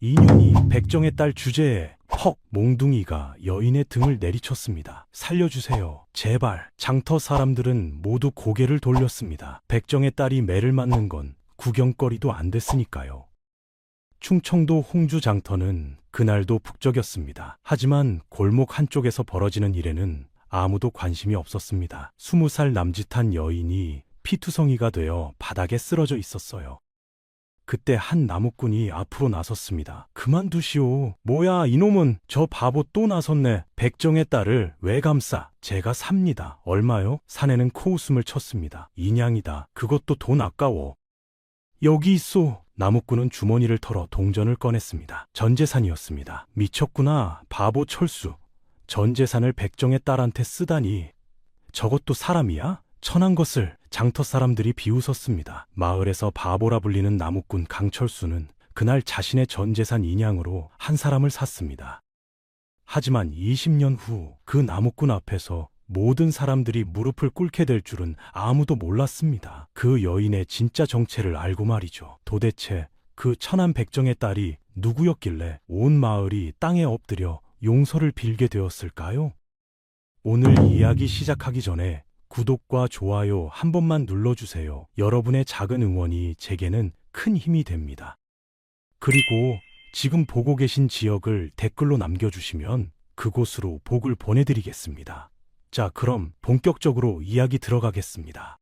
인연이 백정의 딸 주제에 헉 몽둥이가 여인의 등을 내리쳤습니다. 살려주세요. 제발. 장터 사람들은 모두 고개를 돌렸습니다. 백정의 딸이 매를 맞는 건 구경거리도 안 됐으니까요. 충청도 홍주 장터는 그날도 북적였습니다. 하지만 골목 한쪽에서 벌어지는 일에는 아무도 관심이 없었습니다. 20살 남짓한 여인이 피투성이가 되어 바닥에 쓰러져 있었어요. 그때 한 나무꾼이 앞으로 나섰습니다. 그만두시오. 뭐야 이놈은. 저 바보 또 나섰네. 백정의 딸을 왜 감싸? 제가 삽니다. 얼마요? 사내는 코웃음을 쳤습니다. 인양이다. 그것도 돈 아까워. 여기 있소. 나무꾼은 주머니를 털어 동전을 꺼냈습니다. 전 재산이었습니다. 미쳤구나. 바보 철수. 전 재산을 백정의 딸한테 쓰다니. 저것도 사람이야? 천한 것을. 장터 사람들이 비웃었습니다. 마을에서 바보라 불리는 나무꾼 강철수는 그날 자신의 전 재산 인양으로 한 사람을 샀습니다. 하지만 20년 후 그 나무꾼 앞에서 모든 사람들이 무릎을 꿇게 될 줄은 아무도 몰랐습니다. 그 여인의 진짜 정체를 알고 말이죠. 도대체 그 천한 백정의 딸이 누구였길래 온 마을이 땅에 엎드려 용서를 빌게 되었을까요? 오늘 이야기 시작하기 전에 구독과 좋아요 한 번만 눌러주세요. 여러분의 작은 응원이 제게는 큰 힘이 됩니다. 그리고 지금 보고 계신 지역을 댓글로 남겨주시면 그곳으로 복을 보내드리겠습니다. 자, 그럼 본격적으로 이야기 들어가겠습니다.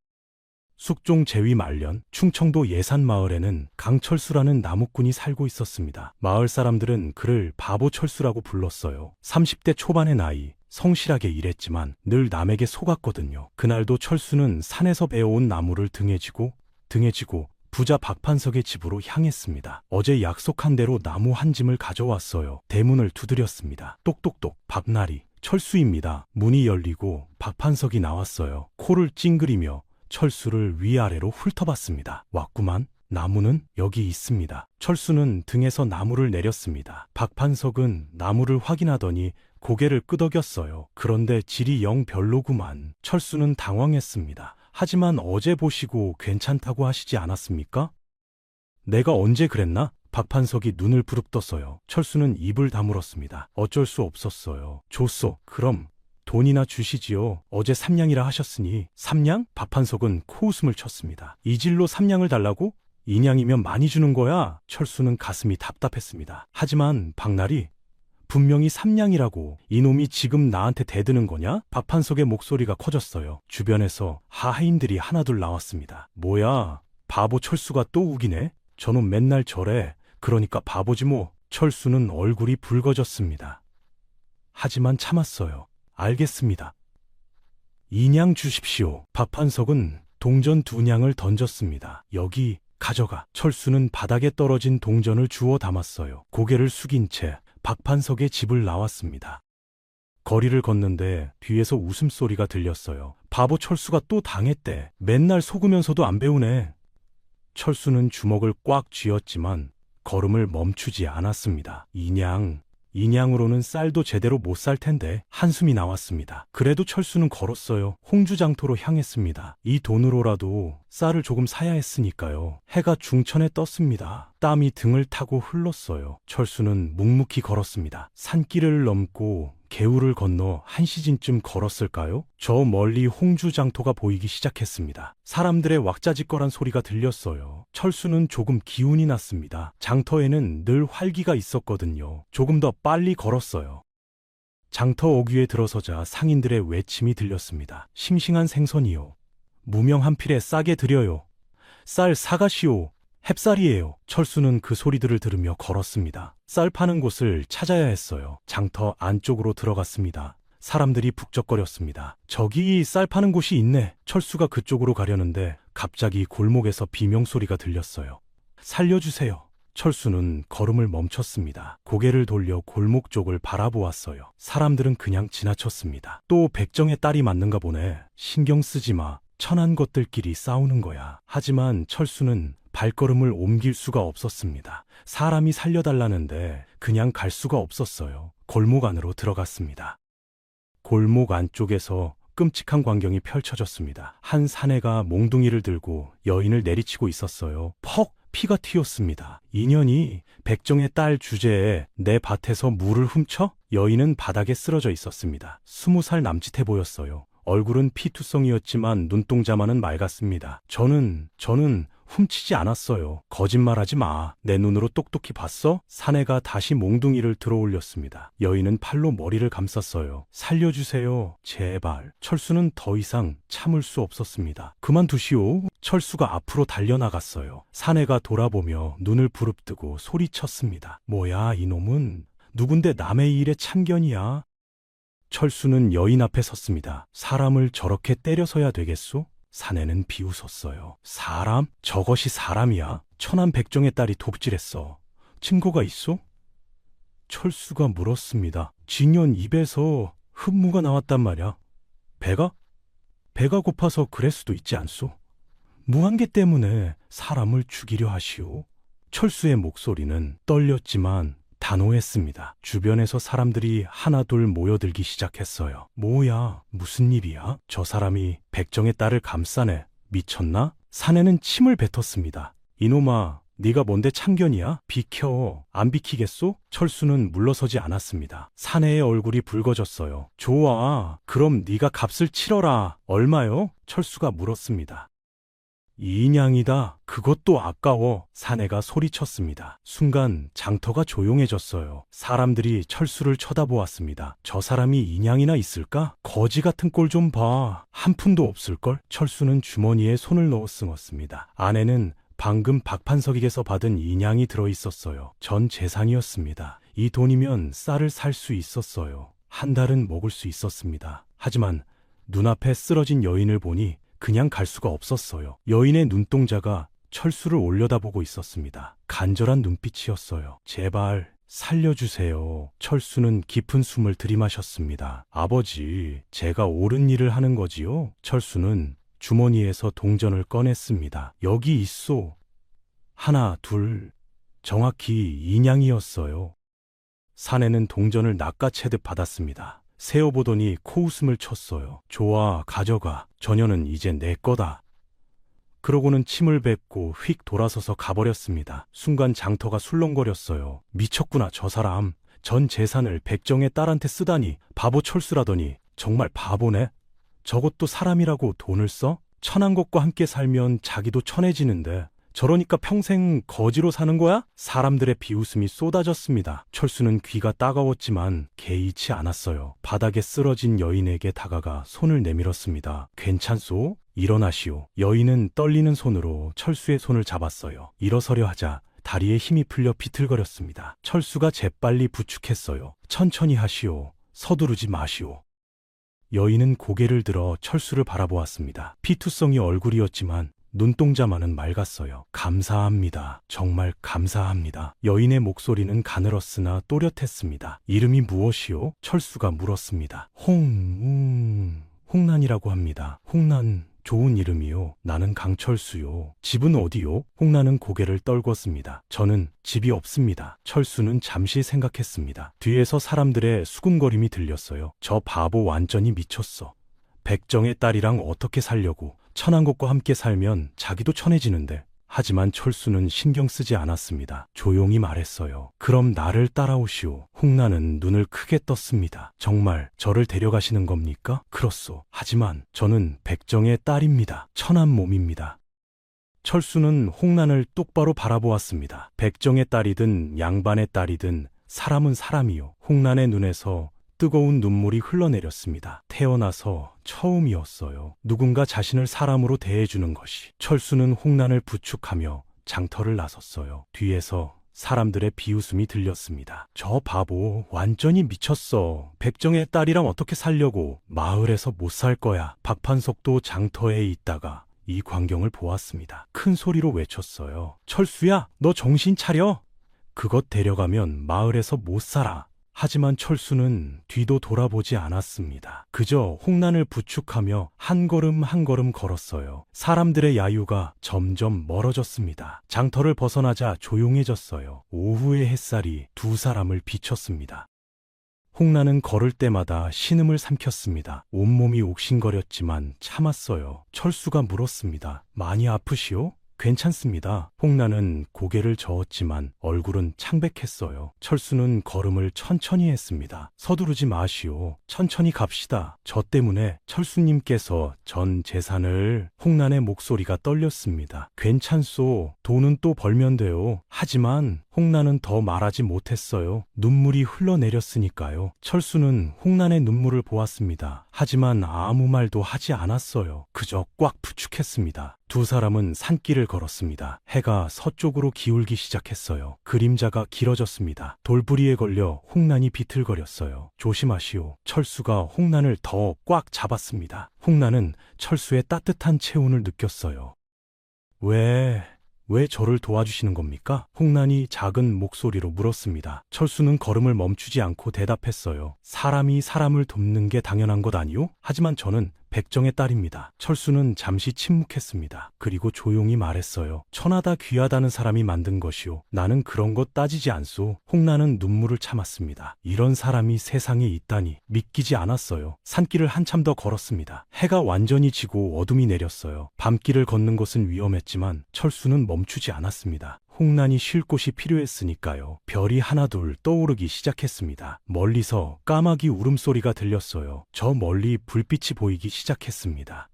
숙종 제위 말년 충청도 예산마을에는 강철수라는 나무꾼이 살고 있었습니다. 마을 사람들은 그를 바보철수라고 불렀어요. 30대 초반의 나이, 성실하게 일했지만 늘 남에게 속았거든요. 그날도 철수는 산에서 베어온 나무를 등에 지고 부자 박판석의 집으로 향했습니다. 어제 약속한 대로 나무 한 짐을 가져왔어요. 대문을 두드렸습니다. 똑똑똑. 박나리. 철수입니다. 문이 열리고 박판석이 나왔어요. 코를 찡그리며 철수를 위아래로 훑어봤습니다. 왔구만. 나무는 여기 있습니다. 철수는 등에서 나무를 내렸습니다. 박판석은 나무를 확인하더니 고개를 끄덕였어요. 그런데 질이 영 별로구만. 철수는 당황했습니다. 하지만 어제 보시고 괜찮다고 하시지 않았습니까? 내가 언제 그랬나? 박판석이 눈을 부릅떴어요. 철수는 입을 다물었습니다. 어쩔 수 없었어요. 줬소. 그럼 돈이나 주시지요. 어제 3냥이라 하셨으니. 3냥? 박판석은 코웃음을 쳤습니다. 이 질로 3냥을 달라고? 2냥이면 많이 주는 거야. 철수는 가슴이 답답했습니다. 하지만 박나리, 분명히 3냥이라고. 이놈이 지금 나한테 대드는 거냐? 박판석의 목소리가 커졌어요. 주변에서 하하인들이 하나둘 나왔습니다. 뭐야, 바보 철수가 또 우기네? 저놈 맨날 저래. 그러니까 바보지 뭐. 철수는 얼굴이 붉어졌습니다. 하지만 참았어요. 알겠습니다. 2냥 주십시오. 박판석은 동전 2냥을 던졌습니다. 여기 가져가. 철수는 바닥에 떨어진 동전을 주워 담았어요. 고개를 숙인 채 박판석의 집을 나왔습니다. 거리를 걷는데 뒤에서 웃음소리가 들렸어요. 바보 철수가 또 당했대. 맨날 속으면서도 안 배우네. 철수는 주먹을 꽉 쥐었지만 걸음을 멈추지 않았습니다. 인양으로는 쌀도 제대로 못 살 텐데. 한숨이 나왔습니다. 그래도 철수는 걸었어요. 홍주장터로 향했습니다. 이 돈으로라도 쌀을 조금 사야 했으니까요. 해가 중천에 떴습니다. 땀이 등을 타고 흘렀어요. 철수는 묵묵히 걸었습니다. 산길을 넘고 개울을 건너 1시즌쯤 걸었을까요? 저 멀리 홍주장터가 보이기 시작했습니다. 사람들의 왁자지껄한 소리가 들렸어요. 철수는 조금 기운이 났습니다. 장터에는 늘 활기가 있었거든요. 조금 더 빨리 걸었어요. 장터 어귀에 들어서자 상인들의 외침이 들렸습니다. 싱싱한 생선이요. 무명 한 필에 싸게 드려요. 쌀 사가시오. 햅쌀이에요. 철수는 그 소리들을 들으며 걸었습니다. 쌀 파는 곳을 찾아야 했어요. 장터 안쪽으로 들어갔습니다. 사람들이 북적거렸습니다. 저기 쌀 파는 곳이 있네. 철수가 그쪽으로 가려는데 갑자기 골목에서 비명소리가 들렸어요. 살려주세요. 철수는 걸음을 멈췄습니다. 고개를 돌려 골목 쪽을 바라보았어요. 사람들은 그냥 지나쳤습니다. 또 백정의 딸이 맞는가 보네. 신경 쓰지 마. 천한 것들끼리 싸우는 거야. 하지만 철수는 발걸음을 옮길 수가 없었습니다. 사람이 살려달라는데 그냥 갈 수가 없었어요. 골목 안으로 들어갔습니다. 골목 안쪽에서 끔찍한 광경이 펼쳐졌습니다. 한 사내가 몽둥이를 들고 여인을 내리치고 있었어요. 퍽! 피가 튀었습니다. 인연이 백정의 딸 주제에 내 밭에서 물을 훔쳐? 여인은 바닥에 쓰러져 있었습니다. 20살 남짓해 보였어요. 얼굴은 피투성이었지만 눈동자만은 맑았습니다. 저는 훔치지 않았어요. 거짓말하지 마. 내 눈으로 똑똑히 봤어? 사내가 다시 몽둥이를 들어 올렸습니다. 여인은 팔로 머리를 감쌌어요. 살려주세요. 제발. 철수는 더 이상 참을 수 없었습니다. 그만두시오. 철수가 앞으로 달려나갔어요. 사내가 돌아보며 눈을 부릅뜨고 소리쳤습니다. 뭐야, 이놈은? 누군데 남의 일에 참견이야? 철수는 여인 앞에 섰습니다. 사람을 저렇게 때려서야 되겠소? 사내는 비웃었어요. 사람? 저것이 사람이야? 천안 백정의 딸이 돕질했어. 증거가 있소? 철수가 물었습니다. 진연 입에서 흠무가 나왔단 말이야. 배가 고파서 그럴 수도 있지 않소? 무한계 때문에 사람을 죽이려 하시오. 철수의 목소리는 떨렸지만 단호했습니다. 주변에서 사람들이 하나둘 모여들기 시작했어요. 뭐야, 무슨 일이야? 저 사람이 백정의 딸을 감싸네. 미쳤나? 사내는 침을 뱉었습니다. 이놈아, 네가 뭔데 참견이야? 비켜. 안 비키겠소? 철수는 물러서지 않았습니다. 사내의 얼굴이 붉어졌어요. 좋아, 그럼 네가 값을 치러라. 얼마요? 철수가 물었습니다. 2냥이다. 그것도 아까워. 사내가 소리쳤습니다. 순간 장터가 조용해졌어요. 사람들이 철수를 쳐다보았습니다. 저 사람이 2냥이나 있을까? 거지 같은 꼴 좀 봐. 한 푼도 없을걸? 철수는 주머니에 손을 넣어 쓰었습니다. 안에는 방금 박판석에게서 받은 2냥이 들어있었어요. 전 재산이었습니다. 이 돈이면 쌀을 살 수 있었어요. 한 달은 먹을 수 있었습니다. 하지만 눈앞에 쓰러진 여인을 보니 그냥 갈 수가 없었어요. 여인의 눈동자가 철수를 올려다보고 있었습니다. 간절한 눈빛이었어요. 제발 살려주세요. 철수는 깊은 숨을 들이마셨습니다. 아버지, 제가 옳은 일을 하는 거지요? 철수는 주머니에서 동전을 꺼냈습니다. 여기 있소. 하나, 둘, 정확히 2냥이었어요. 사내는 동전을 낚아채듯 받았습니다. 세어보더니 코웃음을 쳤어요. 좋아, 가져가. 저녀는 이제 내 거다. 그러고는 침을 뱉고 휙 돌아서서 가버렸습니다. 순간 장터가 술렁거렸어요. 미쳤구나, 저 사람. 전 재산을 백정의 딸한테 쓰다니. 바보 철수라더니 정말 바보네. 저것도 사람이라고 돈을 써? 천한 것과 함께 살면 자기도 천해지는데 저러니까 평생 거지로 사는 거야? 사람들의 비웃음이 쏟아졌습니다. 철수는 귀가 따가웠지만 개의치 않았어요. 바닥에 쓰러진 여인에게 다가가 손을 내밀었습니다. 괜찮소? 일어나시오. 여인은 떨리는 손으로 철수의 손을 잡았어요. 일어서려 하자 다리에 힘이 풀려 비틀거렸습니다. 철수가 재빨리 부축했어요. 천천히 하시오. 서두르지 마시오. 여인은 고개를 들어 철수를 바라보았습니다. 피투성이 얼굴이었지만 눈동자만은 맑았어요. 감사합니다. 정말 감사합니다. 여인의 목소리는 가늘었으나 또렷했습니다. 이름이 무엇이오? 철수가 물었습니다. 홍난이라고 합니다. 홍난, 좋은 이름이요. 나는 강철수요. 집은 어디요? 홍난은 고개를 떨궜습니다. 저는 집이 없습니다. 철수는 잠시 생각했습니다. 뒤에서 사람들의 수군거림이 들렸어요. 저 바보 완전히 미쳤어. 백정의 딸이랑 어떻게 살려고? 천한국과 함께 살면 자기도 천해지는데. 하지만 철수는 신경 쓰지 않았습니다. 조용히 말했어요. 그럼 나를 따라오시오. 홍나는 눈을 크게 떴습니다. 정말 저를 데려가시는 겁니까? 그렇소. 하지만 저는 백정의 딸입니다. 천한 몸입니다. 철수는 홍난을 똑바로 바라보았습니다. 백정의 딸이든 양반의 딸이든 사람은 사람이요. 홍난의 눈에서 뜨거운 눈물이 흘러내렸습니다. 태어나서 처음이었어요. 누군가 자신을 사람으로 대해주는 것이. 철수는 홍난을 부축하며 장터를 나섰어요. 뒤에서 사람들의 비웃음이 들렸습니다. 저 바보 완전히 미쳤어. 백정의 딸이랑 어떻게 살려고. 마을에서 못 살 거야. 박판석도 장터에 있다가 이 광경을 보았습니다. 큰 소리로 외쳤어요. 철수야, 너 정신 차려. 그것 데려가면 마을에서 못 살아. 하지만 철수는 뒤도 돌아보지 않았습니다. 그저 홍난을 부축하며 한 걸음 한 걸음 걸었어요. 사람들의 야유가 점점 멀어졌습니다. 장터를 벗어나자 조용해졌어요. 오후의 햇살이 두 사람을 비췄습니다. 홍난은 걸을 때마다 신음을 삼켰습니다. 온몸이 옥신거렸지만 참았어요. 철수가 물었습니다. 많이 아프시오? 괜찮습니다. 홍나는 고개를 저었지만 얼굴은 창백했어요. 철수는 걸음을 천천히 했습니다. 서두르지 마시오. 천천히 갑시다. 저 때문에 철수님께서 전 재산을. 홍난의 목소리가 떨렸습니다. 괜찮소. 돈은 또 벌면 돼요. 하지만 홍난은 더 말하지 못했어요. 눈물이 흘러내렸으니까요. 철수는 홍난의 눈물을 보았습니다. 하지만 아무 말도 하지 않았어요. 그저 꽉 부축했습니다. 두 사람은 산길을 걸었습니다. 해가 서쪽으로 기울기 시작했어요. 그림자가 길어졌습니다. 돌부리에 걸려 홍난이 비틀거렸어요. 조심하시오. 철수가 홍난을 더 꽉 잡았습니다. 홍난은 철수의 따뜻한 체온을 느꼈어요. 왜 저를 도와주시는 겁니까? 홍난이 작은 목소리로 물었습니다. 철수는 걸음을 멈추지 않고 대답했어요. 사람이 사람을 돕는 게 당연한 것 아니오? 하지만 저는 백정의 딸입니다. 철수는 잠시 침묵했습니다. 그리고 조용히 말했어요. 천하다 귀하다는 사람이 만든 것이오. 나는 그런 것 따지지 않소. 홍난은 눈물을 참았습니다. 이런 사람이 세상에 있다니 믿기지 않았어요. 산길을 한참 더 걸었습니다. 해가 완전히 지고 어둠이 내렸어요. 밤길을 걷는 것은 위험했지만 철수는 멈추지 않았습니다. 홍난이 쉴 곳이 필요했으니까요. 별이 하나둘 떠오르기 시작했습니다. 멀리서 까마귀 울음소리가 들렸어요. 저 멀리 불빛이 보이기 시작했습니다.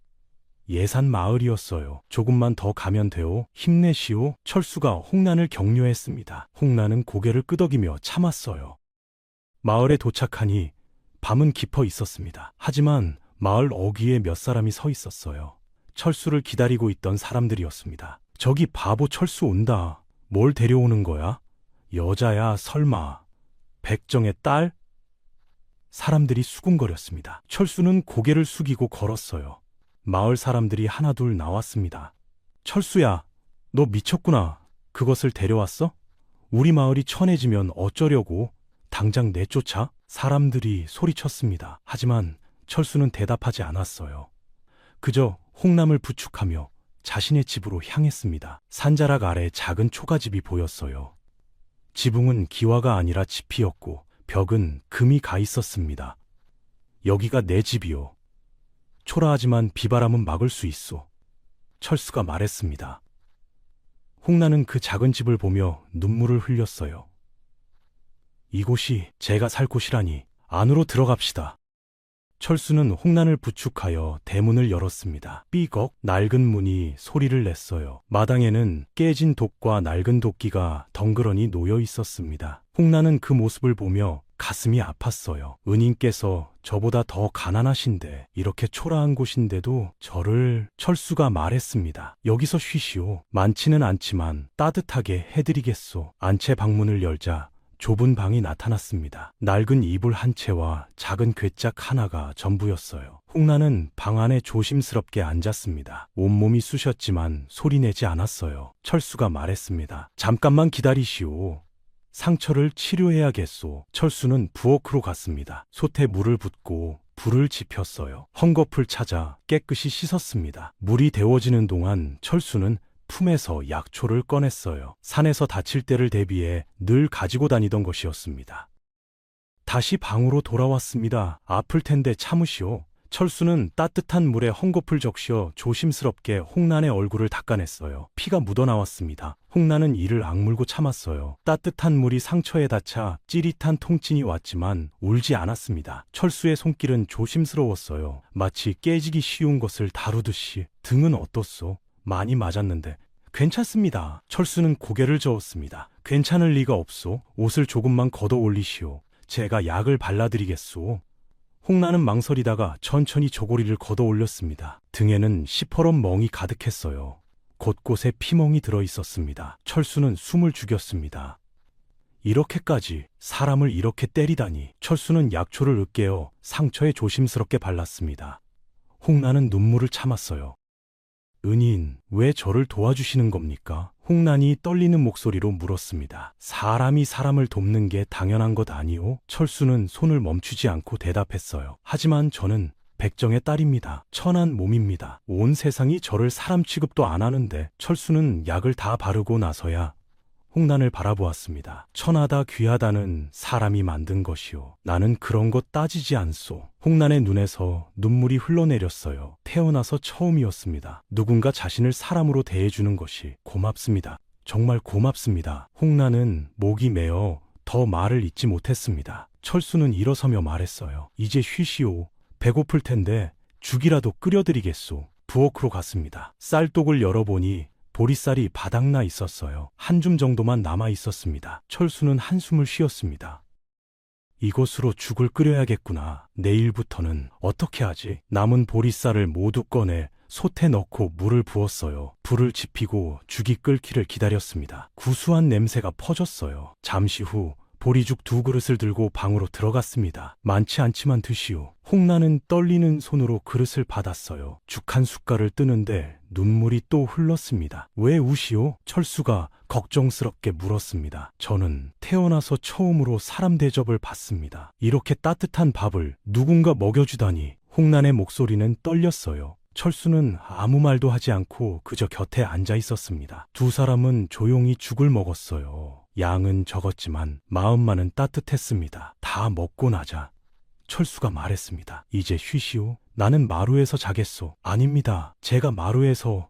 예산 마을이었어요. 조금만 더 가면 돼요. 힘내시오. 철수가 홍난을 격려했습니다. 홍난은 고개를 끄덕이며 참았어요. 마을에 도착하니 밤은 깊어 있었습니다. 하지만 마을 어귀에 몇 사람이 서 있었어요. 철수를 기다리고 있던 사람들이었습니다. 저기 바보 철수 온다. 뭘 데려오는 거야? 여자야, 설마. 백정의 딸? 사람들이 수군거렸습니다. 철수는 고개를 숙이고 걸었어요. 마을 사람들이 하나둘 나왔습니다. 철수야, 너 미쳤구나. 그것을 데려왔어? 우리 마을이 천해지면 어쩌려고? 당장 내쫓아? 사람들이 소리쳤습니다. 하지만 철수는 대답하지 않았어요. 그저 홍남을 부축하며 자신의 집으로 향했습니다. 산자락 아래 작은 초가집이 보였어요. 지붕은 기와가 아니라 지피였고 벽은 금이 가 있었습니다. 여기가 내 집이요. 초라하지만 비바람은 막을 수 있소. 철수가 말했습니다. 홍나는 그 작은 집을 보며 눈물을 흘렸어요. 이곳이 제가 살 곳이라니. 안으로 들어갑시다. 철수는 홍난을 부축하여 대문을 열었습니다. 삐걱 낡은 문이 소리를 냈어요. 마당에는 깨진 독과 낡은 도끼가 덩그러니 놓여 있었습니다. 홍난은 그 모습을 보며 가슴이 아팠어요. 은인께서 저보다 더 가난하신데 이렇게 초라한 곳인데도 저를. 철수가 말했습니다. 여기서 쉬시오. 많지는 않지만 따뜻하게 해드리겠소. 안채 방문을 열자 좁은 방이 나타났습니다. 낡은 이불 한 채와 작은 괴짝 하나가 전부였어요. 홍난은 방 안에 조심스럽게 앉았습니다. 온몸이 쑤셨지만 소리내지 않았어요. 철수가 말했습니다. 잠깐만 기다리시오. 상처를 치료해야겠소. 철수는 부엌으로 갔습니다. 솥에 물을 붓고 불을 지폈어요. 헝겊을 찾아 깨끗이 씻었습니다. 물이 데워지는 동안 철수는 품에서 약초를 꺼냈어요. 산에서 다칠 때를 대비해 늘 가지고 다니던 것이었습니다. 다시 방으로 돌아왔습니다. 아플 텐데 참으시오. 철수는 따뜻한 물에 헝겊을 적셔 조심스럽게 홍난의 얼굴을 닦아냈어요. 피가 묻어나왔습니다. 홍난은 이를 악물고 참았어요. 따뜻한 물이 상처에 닿자 찌릿한 통증이 왔지만 울지 않았습니다. 철수의 손길은 조심스러웠어요. 마치 깨지기 쉬운 것을 다루듯이. 등은 어떻소? 많이 맞았는데. 괜찮습니다. 철수는 고개를 저었습니다. 괜찮을 리가 없소. 옷을 조금만 걷어 올리시오. 제가 약을 발라드리겠소. 홍난은 망설이다가 천천히 저고리를 걷어 올렸습니다. 등에는 시퍼런 멍이 가득했어요. 곳곳에 피멍이 들어 있었습니다. 철수는 숨을 죽였습니다. 이렇게까지 사람을 이렇게 때리다니. 철수는 약초를 으깨어 상처에 조심스럽게 발랐습니다. 홍난은 눈물을 참았어요. 은인, 왜 저를 도와주시는 겁니까? 홍난이 떨리는 목소리로 물었습니다. 사람이 사람을 돕는 게 당연한 것 아니오? 철수는 손을 멈추지 않고 대답했어요. 하지만 저는 백정의 딸입니다. 천한 몸입니다. 온 세상이 저를 사람 취급도 안 하는데. 철수는 약을 다 바르고 나서야 홍란을 바라보았습니다. 천하다 귀하다는 사람이 만든 것이요. 나는 그런 것 따지지 않소. 홍란의 눈에서 눈물이 흘러내렸어요. 태어나서 처음이었습니다. 누군가 자신을 사람으로 대해주는 것이 고맙습니다. 정말 고맙습니다. 홍란은 목이 메어 더 말을 잇지 못했습니다. 철수는 일어서며 말했어요. 이제 쉬시오. 배고플 텐데 죽이라도 끓여드리겠소. 부엌으로 갔습니다. 쌀독을 열어보니 보리쌀이 바닥나 있었어요. 한 줌 정도만 남아 있었습니다. 철수는 한숨을 쉬었습니다. 이것으로 죽을 끓여야겠구나. 내일부터는 어떻게 하지? 남은 보리쌀을 모두 꺼내 솥에 넣고 물을 부었어요. 불을 지피고 죽이 끓기를 기다렸습니다. 구수한 냄새가 퍼졌어요. 잠시 후 보리죽 2그릇을 들고 방으로 들어갔습니다. 많지 않지만 드시오. 홍란은 떨리는 손으로 그릇을 받았어요. 죽 한 숟갈을 뜨는데 눈물이 또 흘렀습니다. 왜 우시오? 철수가 걱정스럽게 물었습니다. 저는 태어나서 처음으로 사람 대접을 받습니다. 이렇게 따뜻한 밥을 누군가 먹여주다니. 홍란의 목소리는 떨렸어요. 철수는 아무 말도 하지 않고 그저 곁에 앉아 있었습니다. 두 사람은 조용히 죽을 먹었어요. 양은 적었지만 마음만은 따뜻했습니다. 다 먹고 나자 철수가 말했습니다. 이제 쉬시오. 나는 마루에서 자겠소. 아닙니다. 제가 마루에서.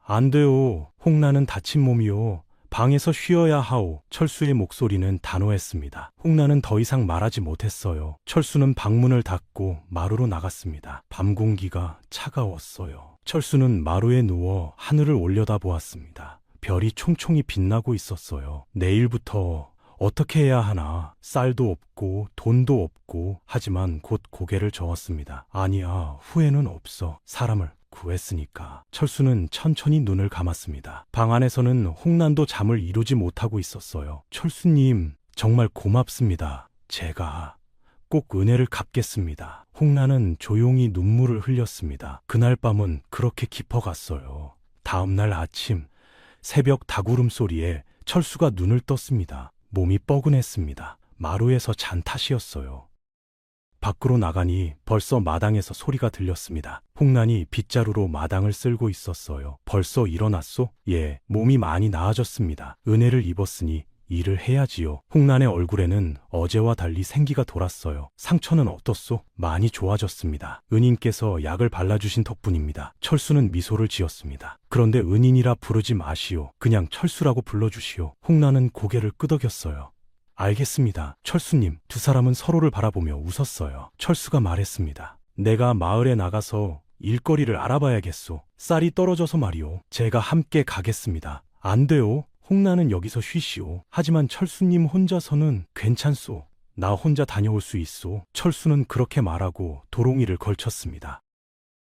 안 돼요. 홍란은 다친 몸이요. 방에서 쉬어야 하오. 철수의 목소리는 단호했습니다. 홍란은 더 이상 말하지 못했어요. 철수는 방문을 닫고 마루로 나갔습니다. 밤 공기가 차가웠어요. 철수는 마루에 누워 하늘을 올려다보았습니다. 별이 총총히 빛나고 있었어요. 내일부터 어떻게 해야 하나. 쌀도 없고 돈도 없고. 하지만 곧 고개를 저었습니다. 아니야, 후회는 없어. 사람을 구했으니까. 철수는 천천히 눈을 감았습니다. 방 안에서는 홍란도 잠을 이루지 못하고 있었어요. 철수님, 정말 고맙습니다. 제가 꼭 은혜를 갚겠습니다. 홍란은 조용히 눈물을 흘렸습니다. 그날 밤은 그렇게 깊어갔어요. 다음 날 아침, 새벽 닭울음 소리에 철수가 눈을 떴습니다. 몸이 뻐근했습니다. 마루에서 잔 탓이었어요. 밖으로 나가니 벌써 마당에서 소리가 들렸습니다. 홍란이 빗자루로 마당을 쓸고 있었어요. 벌써 일어났소? 예, 몸이 많이 나아졌습니다. 은혜를 입었으니 일을 해야지요. 홍란의 얼굴에는 어제와 달리 생기가 돌았어요. 상처는 어떻소? 많이 좋아졌습니다. 은인께서 약을 발라주신 덕분입니다. 철수는 미소를 지었습니다. 그런데 은인이라 부르지 마시오. 그냥 철수라고 불러주시오. 홍란은 고개를 끄덕였어요. 알겠습니다. 철수님. 두 사람은 서로를 바라보며 웃었어요. 철수가 말했습니다. 내가 마을에 나가서 일거리를 알아봐야겠소. 쌀이 떨어져서 말이오. 제가 함께 가겠습니다. 안 돼요. 홍란은 여기서 쉬시오. 하지만 철수님 혼자서는 괜찮소. 나 혼자 다녀올 수 있소. 철수는 그렇게 말하고 도롱이를 걸쳤습니다.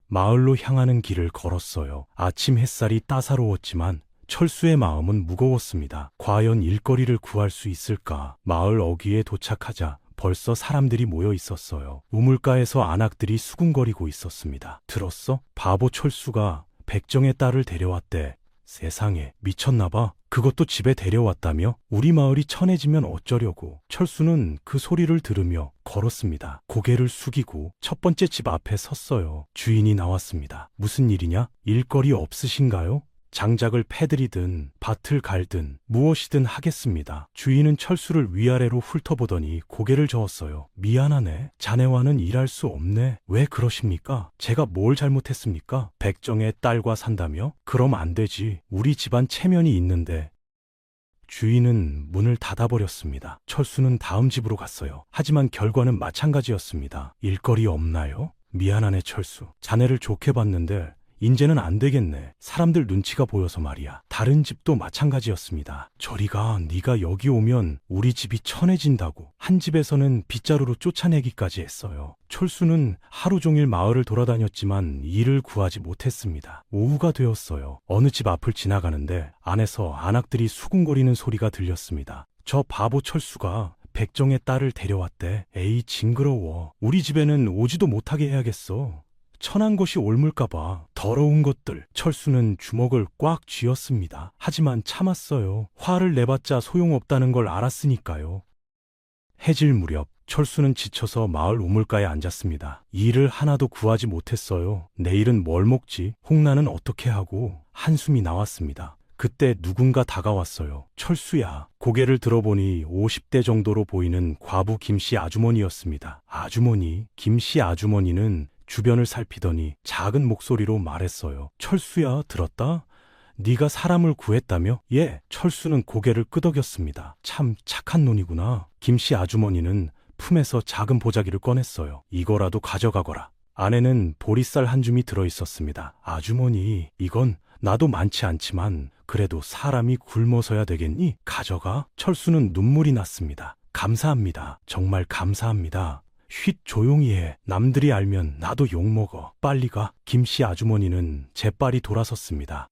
마을로 향하는 길을 걸었어요. 아침 햇살이 따사로웠지만 철수의 마음은 무거웠습니다. 과연 일거리를 구할 수 있을까? 마을 어귀에 도착하자 벌써 사람들이 모여 있었어요. 우물가에서 안악들이 수군거리고 있었습니다. 들었어? 바보 철수가 백정의 딸을 데려왔대. 세상에, 미쳤나봐. 그것도 집에 데려왔다며? 우리 마을이 천해지면 어쩌려고. 철수는 그 소리를 들으며 걸었습니다. 고개를 숙이고 첫 번째 집 앞에 섰어요. 주인이 나왔습니다. 무슨 일이냐? 일거리 없으신가요? 장작을 패드리든 밭을 갈든 무엇이든 하겠습니다. 주인은 철수를 위아래로 훑어보더니 고개를 저었어요. 미안하네. 자네와는 일할 수 없네. 왜 그러십니까? 제가 뭘 잘못했습니까? 백정의 딸과 산다며? 그럼 안 되지. 우리 집안 체면이 있는데. 주인은 문을 닫아버렸습니다. 철수는 다음 집으로 갔어요. 하지만 결과는 마찬가지였습니다. 일거리 없나요? 미안하네 철수. 자네를 좋게 봤는데 인제는 안 되겠네. 사람들 눈치가 보여서 말이야. 다른 집도 마찬가지였습니다. 저리가, 네가 여기 오면 우리 집이 천해진다고. 한 집에서는 빗자루로 쫓아내기까지 했어요. 철수는 하루 종일 마을을 돌아다녔지만 일을 구하지 못했습니다. 오후가 되었어요. 어느 집 앞을 지나가는데 안에서 안악들이 수군거리는 소리가 들렸습니다. 저 바보 철수가 백정의 딸을 데려왔대. 에이, 징그러워. 우리 집에는 오지도 못하게 해야겠어. 천한 것이 옮을까봐. 더러운 것들. 철수는 주먹을 꽉 쥐었습니다. 하지만 참았어요. 화를 내봤자 소용없다는 걸 알았으니까요. 해질 무렵 철수는 지쳐서 마을 우물가에 앉았습니다. 일을 하나도 구하지 못했어요. 내일은 뭘 먹지? 홍란은 어떻게 하고? 한숨이 나왔습니다. 그때 누군가 다가왔어요. 철수야. 고개를 들어보니 50대 정도로 보이는 과부 김씨 아주머니였습니다. 아주머니, 김씨 아주머니는 주변을 살피더니 작은 목소리로 말했어요. 철수야, 들었다? 네가 사람을 구했다며? 예. 철수는 고개를 끄덕였습니다. 참 착한 놈이구나. 김씨 아주머니는 품에서 작은 보자기를 꺼냈어요. 이거라도 가져가거라. 안에는 보리쌀 한 줌이 들어있었습니다. 아주머니, 이건 나도 많지 않지만 그래도 사람이 굶어서야 되겠니? 가져가. 철수는 눈물이 났습니다. 감사합니다. 정말 감사합니다. 쉿, 조용히 해. 남들이 알면 나도 욕먹어. 빨리 가. 김씨 아주머니는 재빨리 돌아섰습니다.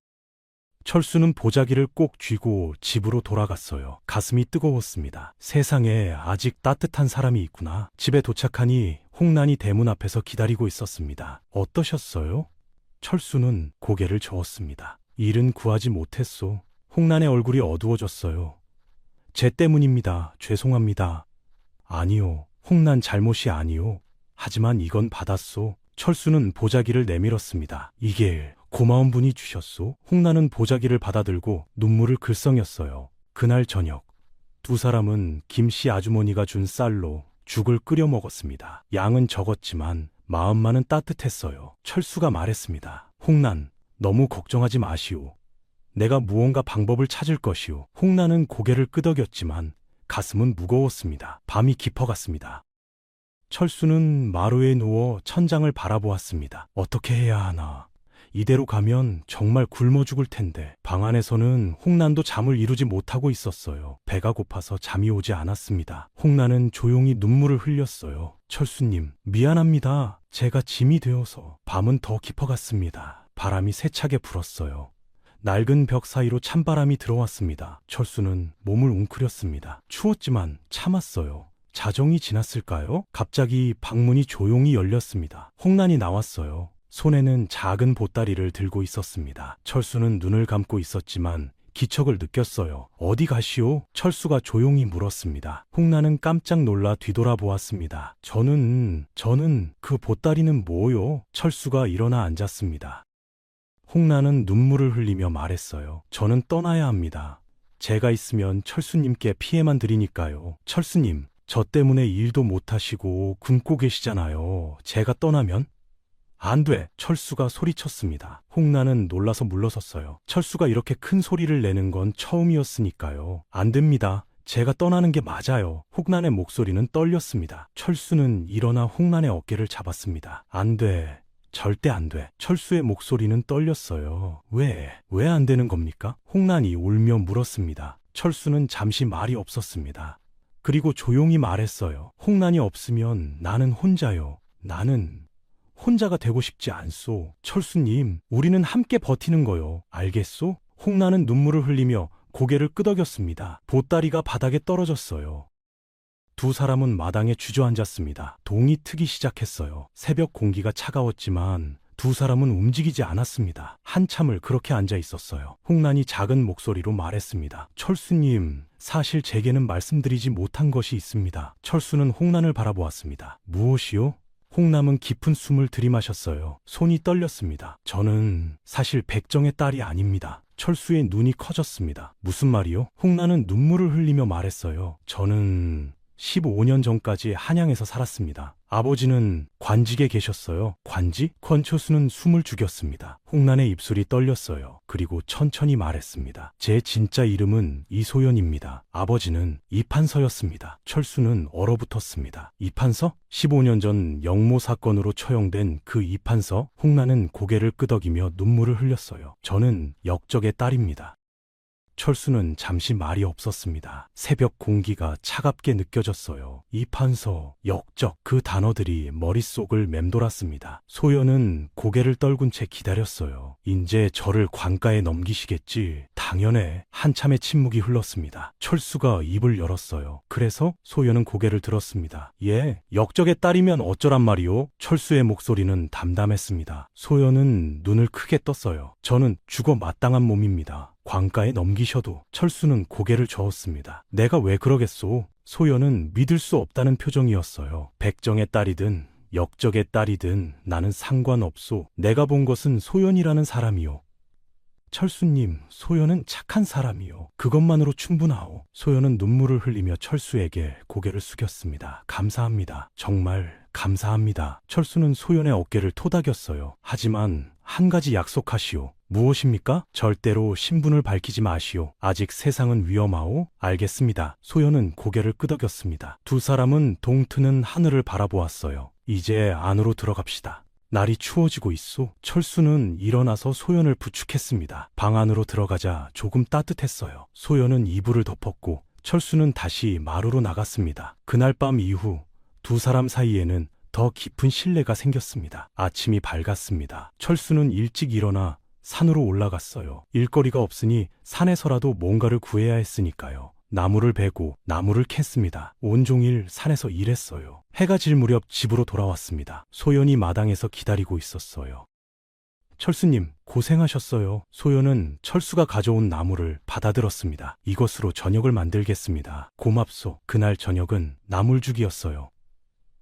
철수는 보자기를 꼭 쥐고 집으로 돌아갔어요. 가슴이 뜨거웠습니다. 세상에 아직 따뜻한 사람이 있구나. 집에 도착하니 홍란이 대문 앞에서 기다리고 있었습니다. 어떠셨어요? 철수는 고개를 저었습니다. 일은 구하지 못했소. 홍란의 얼굴이 어두워졌어요. 제 때문입니다. 죄송합니다. 아니요. 홍란 잘못이 아니요. 하지만 이건 받았소. 철수는 보자기를 내밀었습니다. 이게 고마운 분이 주셨소. 홍란은 보자기를 받아들고 눈물을 글썽였어요. 그날 저녁 두 사람은 김씨 아주머니가 준 쌀로 죽을 끓여 먹었습니다. 양은 적었지만 마음만은 따뜻했어요. 철수가 말했습니다. 홍란, 너무 걱정하지 마시오. 내가 무언가 방법을 찾을 것이오. 홍란은 고개를 끄덕였지만 가슴은 무거웠습니다. 밤이 깊어갔습니다. 철수는 마루에 누워 천장을 바라보았습니다. 어떻게 해야 하나. 이대로 가면 정말 굶어 죽을 텐데. 방 안에서는 홍란도 잠을 이루지 못하고 있었어요. 배가 고파서 잠이 오지 않았습니다. 홍란은 조용히 눈물을 흘렸어요. 철수님, 미안합니다. 제가 짐이 되어서. 밤은 더 깊어갔습니다. 바람이 세차게 불었어요. 낡은 벽 사이로 찬바람이 들어왔습니다. 철수는 몸을 웅크렸습니다. 추웠지만 참았어요. 자정이 지났을까요? 갑자기 방문이 조용히 열렸습니다. 홍란이 나왔어요. 손에는 작은 보따리를 들고 있었습니다. 철수는 눈을 감고 있었지만 기척을 느꼈어요. 어디 가시오? 철수가 조용히 물었습니다. 홍란은 깜짝 놀라 뒤돌아보았습니다. 저는 그 보따리는 뭐요? 철수가 일어나 앉았습니다. 홍란은 눈물을 흘리며 말했어요. 저는 떠나야 합니다. 제가 있으면 철수님께 피해만 드리니까요. 철수님, 저 때문에 일도 못하시고 굶고 계시잖아요. 제가 떠나면? 안 돼. 철수가 소리쳤습니다. 홍란은 놀라서 물러섰어요. 철수가 이렇게 큰 소리를 내는 건 처음이었으니까요. 안 됩니다. 제가 떠나는 게 맞아요. 홍란의 목소리는 떨렸습니다. 철수는 일어나 홍란의 어깨를 잡았습니다. 안 돼. 절대 안 돼. 철수의 목소리는 떨렸어요. 왜 안 되는 겁니까? 홍란이 울며 물었습니다. 철수는 잠시 말이 없었습니다. 그리고 조용히 말했어요. 홍란이 없으면 나는 혼자요. 나는 혼자가 되고 싶지 않소. 철수님, 우리는 함께 버티는 거요. 알겠소? 홍란은 눈물을 흘리며 고개를 끄덕였습니다. 보따리가 바닥에 떨어졌어요. 두 사람은 마당에 주저앉았습니다. 동이 트기 시작했어요. 새벽 공기가 차가웠지만 두 사람은 움직이지 않았습니다. 한참을 그렇게 앉아 있었어요. 홍란이 작은 목소리로 말했습니다. 철수님, 사실 제게는 말씀드리지 못한 것이 있습니다. 철수는 홍란을 바라보았습니다. 무엇이요? 홍남은 깊은 숨을 들이마셨어요. 손이 떨렸습니다. 저는 사실 백정의 딸이 아닙니다. 철수의 눈이 커졌습니다. 무슨 말이요? 홍란은 눈물을 흘리며 말했어요. 저는 15년 전까지 한양에서 살았습니다. 아버지는 관직에 계셨어요. 관직? 권초수는 숨을 죽였습니다. 홍란의 입술이 떨렸어요. 그리고 천천히 말했습니다. 제 진짜 이름은 이소연입니다. 아버지는 이판서였습니다. 철수는 얼어붙었습니다. 이판서? 15년 전 영모 사건으로 처형된 그 이판서? 홍란은 고개를 끄덕이며 눈물을 흘렸어요. 저는 역적의 딸입니다. 철수는 잠시 말이 없었습니다. 새벽 공기가 차갑게 느껴졌어요. 이판서, 역적, 그 단어들이 머릿속을 맴돌았습니다. 소연은 고개를 떨군 채 기다렸어요. 이제 저를 관가에 넘기시겠지. 당연해. 한참의 침묵이 흘렀습니다. 철수가 입을 열었어요. 그래서? 소연은 고개를 들었습니다. 예, 역적의 딸이면 어쩌란 말이오? 철수의 목소리는 담담했습니다. 소연은 눈을 크게 떴어요. 저는 죽어 마땅한 몸입니다. 관가에 넘기셔도. 철수는 고개를 저었습니다. 내가 왜 그러겠소? 소연은 믿을 수 없다는 표정이었어요. 백정의 딸이든 역적의 딸이든 나는 상관없소. 내가 본 것은 소연이라는 사람이요. 철수님, 소연은 착한 사람이요. 그것만으로 충분하오. 소연은 눈물을 흘리며 철수에게 고개를 숙였습니다. 감사합니다. 정말 감사합니다. 철수는 소연의 어깨를 토닥였어요. 하지만 한 가지 약속하시오. 무엇입니까? 절대로 신분을 밝히지 마시오. 아직 세상은 위험하오? 알겠습니다. 소연은 고개를 끄덕였습니다. 두 사람은 동트는 하늘을 바라보았어요. 이제 안으로 들어갑시다. 날이 추워지고 있소. 철수는 일어나서 소연을 부축했습니다. 방 안으로 들어가자 조금 따뜻했어요. 소연은 이불을 덮었고 철수는 다시 마루로 나갔습니다. 그날 밤 이후 두 사람 사이에는 더 깊은 신뢰가 생겼습니다. 아침이 밝았습니다. 철수는 일찍 일어나 산으로 올라갔어요. 일거리가 없으니 산에서라도 뭔가를 구해야 했으니까요. 나무를 베고 나무를 캤습니다. 온종일 산에서 일했어요. 해가 질 무렵 집으로 돌아왔습니다. 소연이 마당에서 기다리고 있었어요. 철수님, 고생하셨어요. 소연은 철수가 가져온 나무를 받아들었습니다. 이것으로 저녁을 만들겠습니다. 고맙소. 그날 저녁은 나물죽이었어요.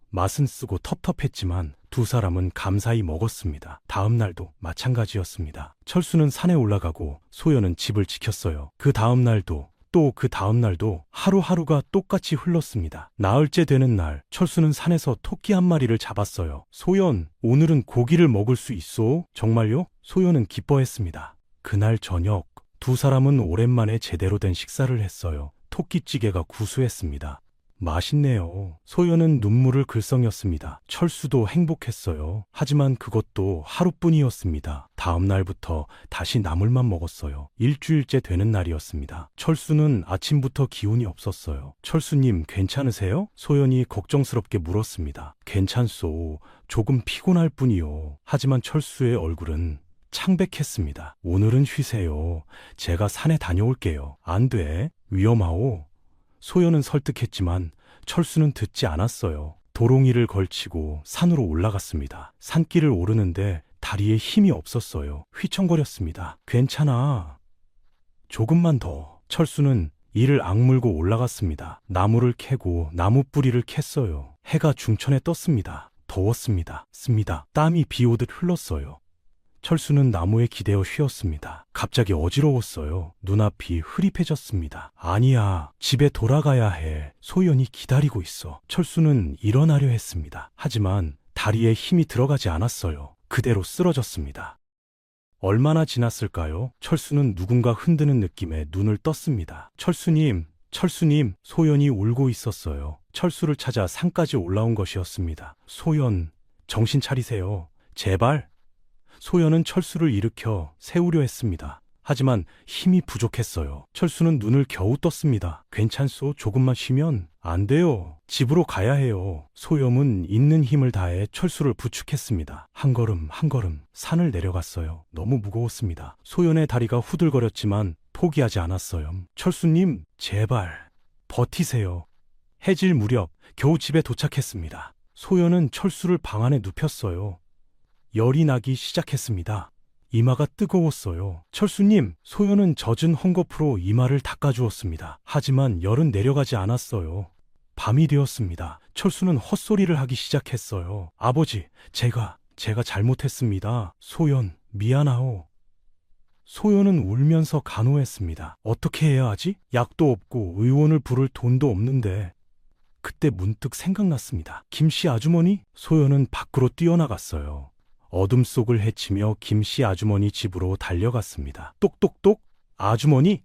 맛은 쓰고 텁텁했지만 두 사람은 감사히 먹었습니다. 다음 날도 마찬가지였습니다. 철수는 산에 올라가고 소연은 집을 지켰어요. 그 다음 날도 또 그 다음 날도 하루하루가 똑같이 흘렀습니다. 나흘째 되는 날, 철수는 산에서 토끼 한 마리를 잡았어요. 소연, 오늘은 고기를 먹을 수 있어? 정말요? 소연은 기뻐했습니다. 그날 저녁, 두 사람은 오랜만에 제대로 된 식사를 했어요. 토끼찌개가 구수했습니다. 맛있네요. 소연은 눈물을 글썽였습니다. 철수도 행복했어요. 하지만 그것도 하루뿐이었습니다. 다음 날부터 다시 나물만 먹었어요. 일주일째 되는 날이었습니다. 철수는 아침부터 기운이 없었어요. 철수님, 괜찮으세요? 소연이 걱정스럽게 물었습니다. 괜찮소. 조금 피곤할 뿐이요. 하지만 철수의 얼굴은 창백했습니다. 오늘은 쉬세요. 제가 산에 다녀올게요. 안 돼. 위험하오. 소연은 설득했지만 철수는 듣지 않았어요. 도롱이를 걸치고 산으로 올라갔습니다. 산길을 오르는데 다리에 힘이 없었어요. 휘청거렸습니다. 괜찮아. 조금만 더. 철수는 이를 악물고 올라갔습니다. 나무를 캐고 나무 뿌리를 캤어요. 해가 중천에 떴습니다. 더웠습니다. 땀이 비 오듯 흘렀어요. 철수는 나무에 기대어 쉬었습니다. 갑자기 어지러웠어요. 눈앞이 흐릿해졌습니다. 아니야, 집에 돌아가야 해. 소연이 기다리고 있어. 철수는 일어나려 했습니다. 하지만 다리에 힘이 들어가지 않았어요. 그대로 쓰러졌습니다. 얼마나 지났을까요? 철수는 누군가 흔드는 느낌에 눈을 떴습니다. 철수님, 소연이 울고 있었어요. 철수를 찾아 산까지 올라온 것이었습니다. 소연, 정신 차리세요. 제발. 소연은 철수를 일으켜 세우려 했습니다. 하지만 힘이 부족했어요. 철수는 눈을 겨우 떴습니다. 괜찮소? 조금만 쉬면? 안 돼요. 집으로 가야 해요. 소연은 있는 힘을 다해 철수를 부축했습니다. 한 걸음 한 걸음 산을 내려갔어요. 너무 무거웠습니다. 소연의 다리가 후들거렸지만 포기하지 않았어요. 철수님, 제발 버티세요. 해질 무렵 겨우 집에 도착했습니다. 소연은 철수를 방 안에 눕혔어요. 열이 나기 시작했습니다. 이마가 뜨거웠어요. 철수님, 소연은 젖은 헝겊으로 이마를 닦아주었습니다. 하지만 열은 내려가지 않았어요. 밤이 되었습니다. 철수는 헛소리를 하기 시작했어요. 아버지, 제가 잘못했습니다. 소연, 미안하오. 소연은 울면서 간호했습니다. 어떻게 해야 하지? 약도 없고 의원을 부를 돈도 없는데. 그때 문득 생각났습니다. 김씨 아주머니? 소연은 밖으로 뛰어나갔어요. 어둠 속을 헤치며 김씨 아주머니 집으로 달려갔습니다. 똑똑똑! 아주머니!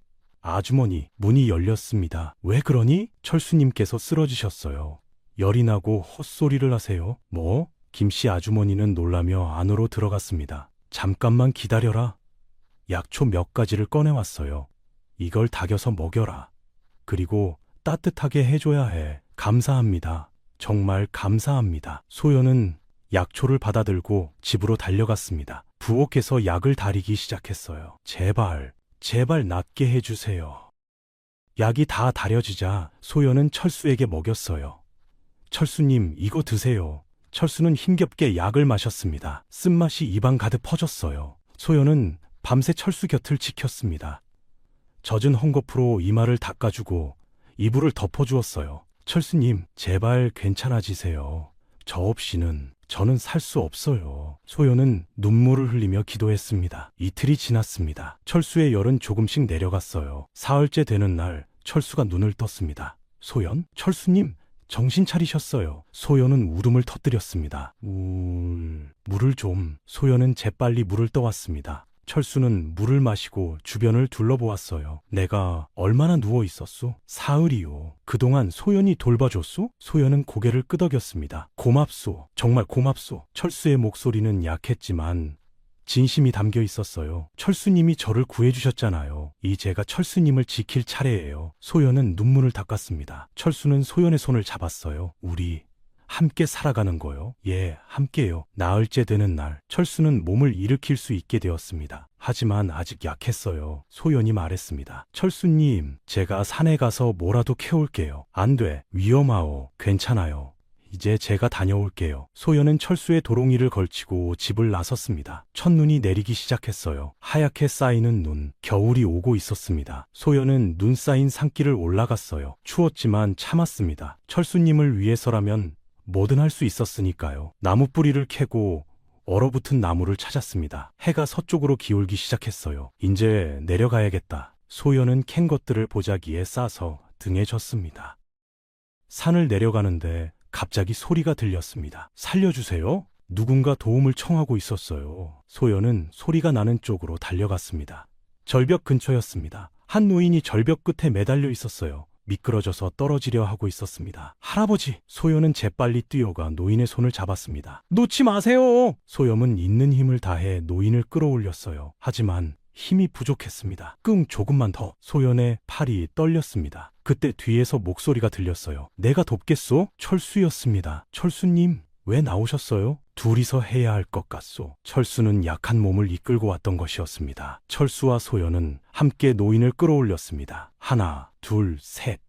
문이 열렸습니다. 왜 그러니? 철수님께서 쓰러지셨어요. 열이 나고 헛소리를 하세요. 뭐? 김씨 아주머니는 놀라며 안으로 들어갔습니다. 잠깐만 기다려라. 약초 몇 가지를 꺼내왔어요. 이걸 닭여서 먹여라. 그리고 따뜻하게 해줘야 해. 감사합니다. 정말 감사합니다. 소연은 약초를 받아들고 집으로 달려갔습니다. 부엌에서 약을 다리기 시작했어요. 제발 낫게 해주세요. 약이 다 다려지자 소연은 철수에게 먹였어요. 철수님, 이거 드세요. 철수는 힘겹게 약을 마셨습니다. 쓴맛이 입안 가득 퍼졌어요. 소연은 밤새 철수 곁을 지켰습니다. 젖은 헝겊으로 이마를 닦아주고 이불을 덮어주었어요. 철수님, 제발 괜찮아지세요. 저 없이는 저는 살 수 없어요. 소연은 눈물을 흘리며 기도했습니다. 이틀이 지났습니다. 철수의 열은 조금씩 내려갔어요. 사흘째 되는 날 철수가 눈을 떴습니다. 소연? 철수님, 정신 차리셨어요. 소연은 울음을 터뜨렸습니다. 물을 좀. 소연은 재빨리 물을 떠왔습니다. 철수는 물을 마시고 주변을 둘러보았어요. 내가 얼마나 누워 있었소? 사흘이요. 그동안 소연이 돌봐줬소? 소연은 고개를 끄덕였습니다. 고맙소. 정말 고맙소. 철수의 목소리는 약했지만 진심이 담겨 있었어요. 철수님이 저를 구해주셨잖아요. 이제가 철수님을 지킬 차례예요. 소연은 눈물을 닦았습니다. 철수는 소연의 손을 잡았어요. 우리 함께 살아가는 거요? 예, 함께요. 나흘째 되는 날, 철수는 몸을 일으킬 수 있게 되었습니다. 하지만 아직 약했어요. 소연이 말했습니다. 철수님, 제가 산에 가서 뭐라도 캐올게요. 안 돼. 위험하오. 괜찮아요. 이제 제가 다녀올게요. 소연은 철수의 도롱이를 걸치고 집을 나섰습니다. 첫눈이 내리기 시작했어요. 하얗게 쌓이는 눈, 겨울이 오고 있었습니다. 소연은 눈 쌓인 산길을 올라갔어요. 추웠지만 참았습니다. 철수님을 위해서라면 뭐든 할 수 있었으니까요. 나무 뿌리를 캐고 얼어붙은 나무를 찾았습니다. 해가 서쪽으로 기울기 시작했어요. 이제 내려가야겠다. 소연은 캔 것들을 보자기에 싸서 등에 졌습니다. 산을 내려가는데 갑자기 소리가 들렸습니다. 살려주세요. 누군가 도움을 청하고 있었어요. 소연은 소리가 나는 쪽으로 달려갔습니다. 절벽 근처였습니다. 한 노인이 절벽 끝에 매달려 있었어요. 미끄러져서 떨어지려 하고 있었습니다. 할아버지! 소연은 재빨리 뛰어가 노인의 손을 잡았습니다. 놓지 마세요! 소연은 있는 힘을 다해 노인을 끌어올렸어요. 하지만 힘이 부족했습니다. 조금만 더. 소연의 팔이 떨렸습니다. 그때 뒤에서 목소리가 들렸어요. 내가 돕겠소? 철수였습니다. 철수님, 왜 나오셨어요? 둘이서 해야 할 것 같소. 철수는 약한 몸을 이끌고 왔던 것이었습니다. 철수와 소연은 함께 노인을 끌어올렸습니다. 하나, 둘, 셋.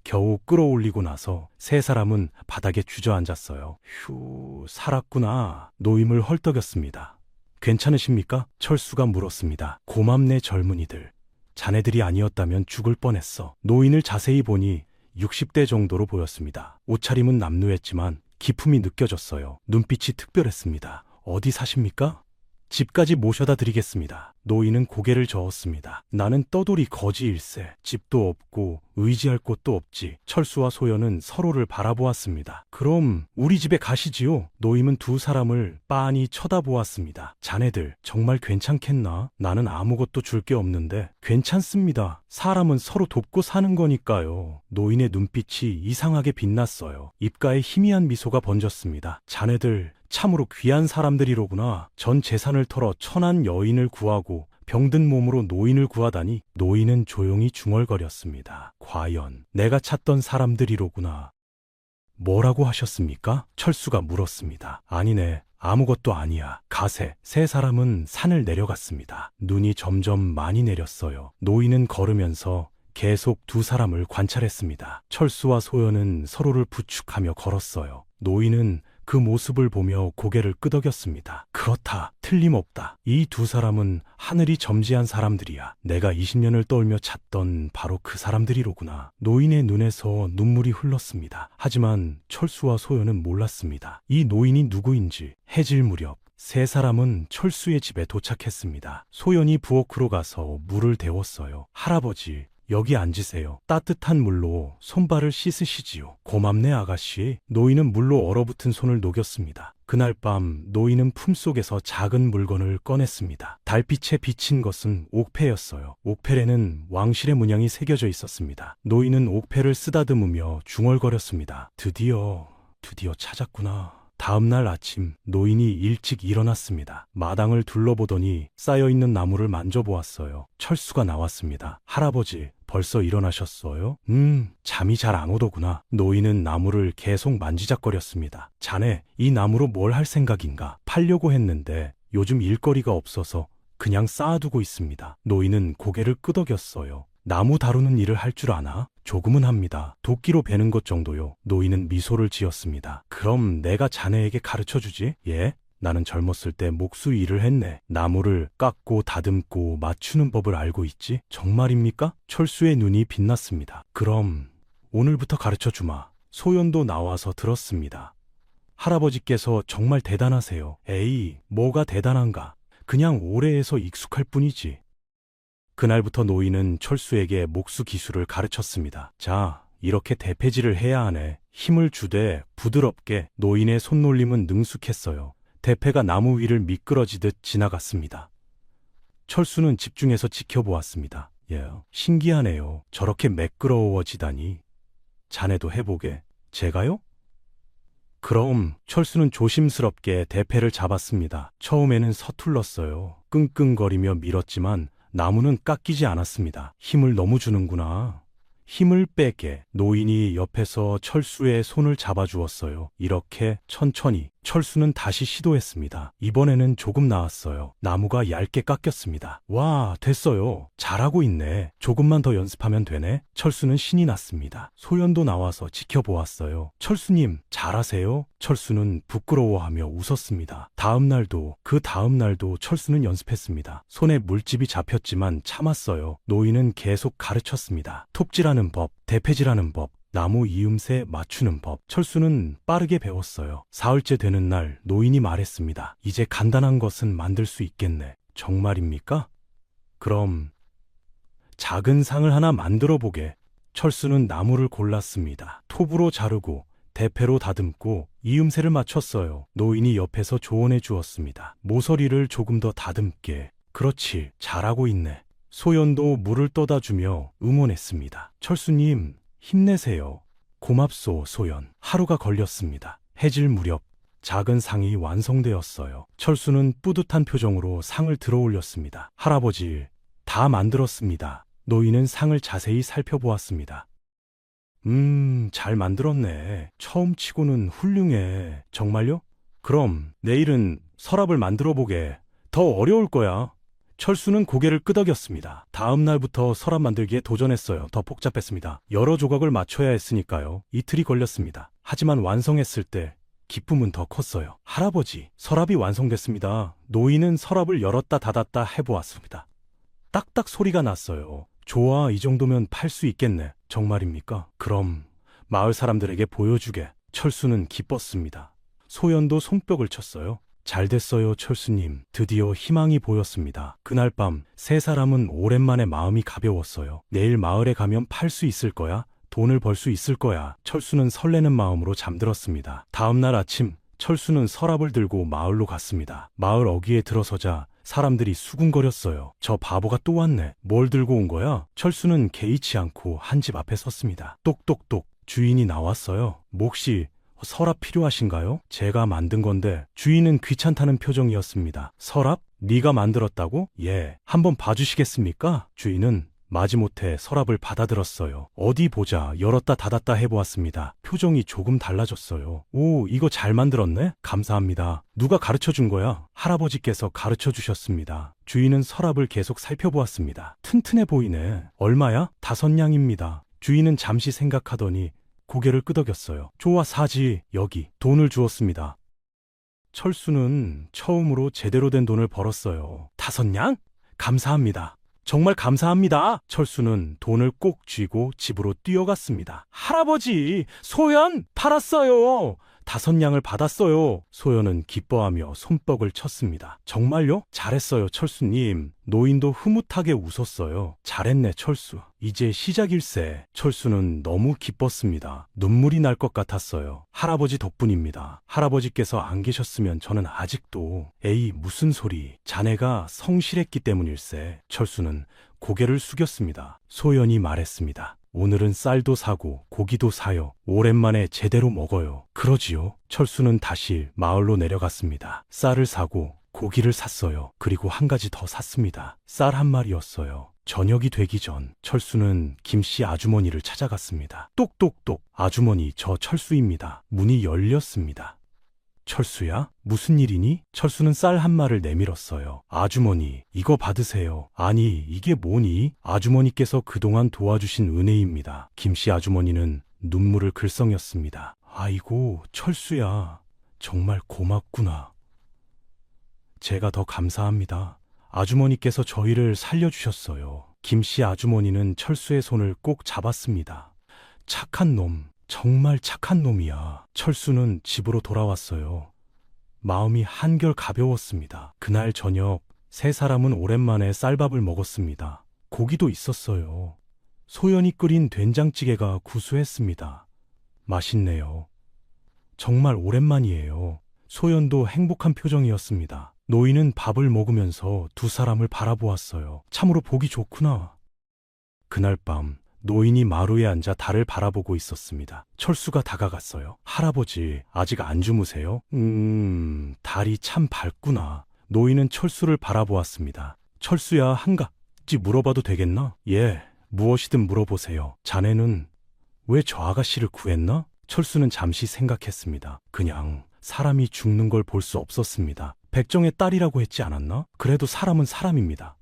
겨우 끌어올리고 나서 세 사람은 바닥에 주저앉았어요. 휴, 살았구나. 노임을 헐떡였습니다. 괜찮으십니까? 철수가 물었습니다. 고맙네 젊은이들. 자네들이 아니었다면 죽을 뻔했어. 노인을 자세히 보니 60대 정도로 보였습니다. 옷차림은 남루했지만 기품이 느껴졌어요. 눈빛이 특별했습니다. 어디 사십니까? 집까지 모셔다 드리겠습니다. 노인은 고개를 저었습니다. 나는 떠돌이 거지일세. 집도 없고 의지할 곳도 없지. 철수와 소연은 서로를 바라보았습니다. 그럼 우리 집에 가시지요. 노임은 두 사람을 빤히 쳐다보았습니다. 자네들 정말 괜찮겠나? 나는 아무것도 줄 게 없는데. 괜찮습니다. 사람은 서로 돕고 사는 거니까요. 노인의 눈빛이 이상하게 빛났어요. 입가에 희미한 미소가 번졌습니다. 자네들 참으로 귀한 사람들이로구나. 전 재산을 털어 천한 여인을 구하고 병든 몸으로 노인을 구하다니. 노인은 조용히 중얼거렸습니다. 과연 내가 찾던 사람들이로구나. 뭐라고 하셨습니까? 철수가 물었습니다. 아니네. 아무것도 아니야. 가세. 세 사람은 산을 내려갔습니다. 눈이 점점 많이 내렸어요. 노인은 걸으면서 계속 두 사람을 관찰했습니다. 철수와 소연은 서로를 부축하며 걸었어요. 노인은 그 모습을 보며 고개를 끄덕였습니다. 그렇다. 틀림없다. 이 두 사람은 하늘이 점지한 사람들이야. 내가 20년을 떨며 찾던 바로 그 사람들이로구나. 노인의 눈에서 눈물이 흘렀습니다. 하지만 철수와 소연은 몰랐습니다. 이 노인이 누구인지. 해질 무렵 세 사람은 철수의 집에 도착했습니다. 소연이 부엌으로 가서 물을 데웠어요. 할아버지, 여기 앉으세요. 따뜻한 물로 손발을 씻으시지요. 고맙네 아가씨. 노인은 물로 얼어붙은 손을 녹였습니다. 그날 밤 노인은 품속에서 작은 물건을 꺼냈습니다. 달빛에 비친 것은 옥패였어요. 옥패에는 왕실의 문양이 새겨져 있었습니다. 노인은 옥패를 쓰다듬으며 중얼거렸습니다. 드디어 찾았구나. 다음날 아침 노인이 일찍 일어났습니다. 마당을 둘러보더니 쌓여있는 나무를 만져보았어요. 철수가 나왔습니다. 할아버지, 벌써 일어나셨어요? 잠이 잘 안 오더구나. 노인은 나무를 계속 만지작거렸습니다. 자네, 이 나무로 뭘 할 생각인가? 팔려고 했는데 요즘 일거리가 없어서 그냥 쌓아두고 있습니다. 노인은 고개를 끄덕였어요. 나무 다루는 일을 할 줄 아나? 조금은 합니다. 도끼로 베는 것 정도요. 노인은 미소를 지었습니다. 그럼 내가 자네에게 가르쳐주지? 예? 나는 젊었을 때 목수 일을 했네. 나무를 깎고 다듬고 맞추는 법을 알고 있지? 정말입니까? 철수의 눈이 빛났습니다. 그럼 오늘부터 가르쳐주마. 소연도 나와서 들었습니다. 할아버지께서 정말 대단하세요. 에이, 뭐가 대단한가. 그냥 오래해서 익숙할 뿐이지. 그날부터 노인은 철수에게 목수 기술을 가르쳤습니다. 자, 이렇게 대패질을 해야 하네. 힘을 주되 부드럽게. 노인의 손놀림은 능숙했어요. 대패가 나무 위를 미끄러지듯 지나갔습니다. 철수는 집중해서 지켜보았습니다. 예, 신기하네요. 저렇게 매끄러워지다니. 자네도 해보게. 제가요? 그럼 철수는 조심스럽게 대패를 잡았습니다. 처음에는 서툴렀어요. 끙끙거리며 밀었지만 나무는 깎이지 않았습니다. 힘을 너무 주는구나. 힘을 빼게. 노인이 옆에서 철수의 손을 잡아주었어요. 이렇게 천천히. 철수는 다시 시도했습니다. 이번에는 조금 나았어요. 나무가 얇게 깎였습니다. 와, 됐어요. 잘하고 있네. 조금만 더 연습하면 되네. 철수는 신이 났습니다. 소연도 나와서 지켜보았어요. 철수님, 잘하세요? 철수는 부끄러워하며 웃었습니다. 그 다음 날도 철수는 연습했습니다. 손에 물집이 잡혔지만 참았어요. 노인은 계속 가르쳤습니다. 톱질하는 법, 대패질하는 법, 나무 이음새 맞추는 법. 철수는 빠르게 배웠어요. 사흘째 되는 날 노인이 말했습니다. 이제 간단한 것은 만들 수 있겠네. 정말입니까? 그럼 작은 상을 하나 만들어 보게. 철수는 나무를 골랐습니다. 톱으로 자르고 대패로 다듬고 이음새를 맞췄어요. 노인이 옆에서 조언해 주었습니다. 모서리를 조금 더 다듬게. 그렇지, 잘하고 있네. 소연도 물을 떠다 주며 응원했습니다. 철수님, 힘내세요. 고맙소, 소연. 하루가 걸렸습니다. 해질 무렵 작은 상이 완성되었어요. 철수는 뿌듯한 표정으로 상을 들어 올렸습니다. 할아버지, 다 만들었습니다. 노인은 상을 자세히 살펴보았습니다. 잘 만들었네. 처음 치고는 훌륭해. 정말요? 그럼 내일은 서랍을 만들어 보게. 더 어려울 거야. 철수는 고개를 끄덕였습니다. 다음 날부터 서랍 만들기에 도전했어요. 더 복잡했습니다. 여러 조각을 맞춰야 했으니까요. 이틀이 걸렸습니다. 하지만 완성했을 때 기쁨은 더 컸어요. 할아버지, 서랍이 완성됐습니다. 노인은 서랍을 열었다 닫았다 해보았습니다. 딱딱 소리가 났어요. 좋아, 이 정도면 팔 수 있겠네. 정말입니까? 그럼 마을 사람들에게 보여주게. 철수는 기뻤습니다. 소연도 손뼉을 쳤어요. 잘 됐어요, 철수님. 드디어 희망이 보였습니다. 그날 밤 세 사람은 오랜만에 마음이 가벼웠어요. 내일 마을에 가면 팔 수 있을 거야. 돈을 벌 수 있을 거야. 철수는 설레는 마음으로 잠들었습니다. 다음 날 아침 철수는 서랍을 들고 마을로 갔습니다. 마을 어귀에 들어서자 사람들이 수군거렸어요. 저 바보가 또 왔네. 뭘 들고 온 거야? 철수는 개의치 않고 한 집 앞에 섰습니다. 똑똑똑. 주인이 나왔어요. 몫이 서랍 필요하신가요? 제가 만든 건데. 주인은 귀찮다는 표정이었습니다. 서랍? 네가 만들었다고? 예. 한번 봐주시겠습니까? 주인은 마지못해 서랍을 받아들었어요. 어디 보자. 열었다 닫았다 해보았습니다. 표정이 조금 달라졌어요. 오, 이거 잘 만들었네? 감사합니다. 누가 가르쳐준 거야? 할아버지께서 가르쳐주셨습니다. 주인은 서랍을 계속 살펴보았습니다. 튼튼해 보이네. 얼마야? 5냥입니다. 주인은 잠시 생각하더니 고개를 끄덕였어요. 좋아, 사지. 여기. 돈을 주었습니다. 철수는 처음으로 제대로 된 돈을 벌었어요. 5냥? 감사합니다. 정말 감사합니다. 철수는 돈을 꼭 쥐고 집으로 뛰어갔습니다. 할아버지, 소연 팔았어요. 5냥을 받았어요. 소연은 기뻐하며 손뼉을 쳤습니다. 정말요? 잘했어요, 철수님. 노인도 흐뭇하게 웃었어요. 잘했네, 철수. 이제 시작일세. 철수는 너무 기뻤습니다. 눈물이 날 것 같았어요. 할아버지 덕분입니다. 할아버지께서 안 계셨으면 저는 아직도. 에이, 무슨 소리. 자네가 성실했기 때문일세. 철수는 고개를 숙였습니다. 소연이 말했습니다. 오늘은 쌀도 사고 고기도 사요. 오랜만에 제대로 먹어요. 그러지요. 철수는 다시 마을로 내려갔습니다. 쌀을 사고 고기를 샀어요. 그리고 한 가지 더 샀습니다. 쌀 한 마리였어요. 저녁이 되기 전 철수는 김씨 아주머니를 찾아갔습니다. 똑똑똑. 아주머니, 저 철수입니다. 문이 열렸습니다. 철수야? 무슨 일이니? 철수는 쌀 한 마를 내밀었어요. 아주머니, 이거 받으세요. 아니, 이게 뭐니? 아주머니께서 그동안 도와주신 은혜입니다. 김씨 아주머니는 눈물을 글썽였습니다. 아이고, 철수야. 정말 고맙구나. 제가 더 감사합니다. 아주머니께서 저희를 살려주셨어요. 김씨 아주머니는 철수의 손을 꼭 잡았습니다. 착한 놈. 정말 착한 놈이야. 철수는 집으로 돌아왔어요. 마음이 한결 가벼웠습니다. 그날 저녁 세 사람은 오랜만에 쌀밥을 먹었습니다. 고기도 있었어요. 소연이 끓인 된장찌개가 구수했습니다. 맛있네요. 정말 오랜만이에요. 소연도 행복한 표정이었습니다. 노인은 밥을 먹으면서 두 사람을 바라보았어요. 참으로 보기 좋구나. 그날 밤 노인이 마루에 앉아 달을 바라보고 있었습니다. 철수가 다가갔어요. 할아버지, 아직 안 주무세요? 달이 참 밝구나. 노인은 철수를 바라보았습니다. 철수야, 한 가지 물어봐도 되겠나? 예, 무엇이든 물어보세요. 자네는 왜 저 아가씨를 구했나? 철수는 잠시 생각했습니다. 그냥 사람이 죽는 걸 볼 수 없었습니다. 백정의 딸이라고 했지 않았나? 그래도 사람은 사람입니다.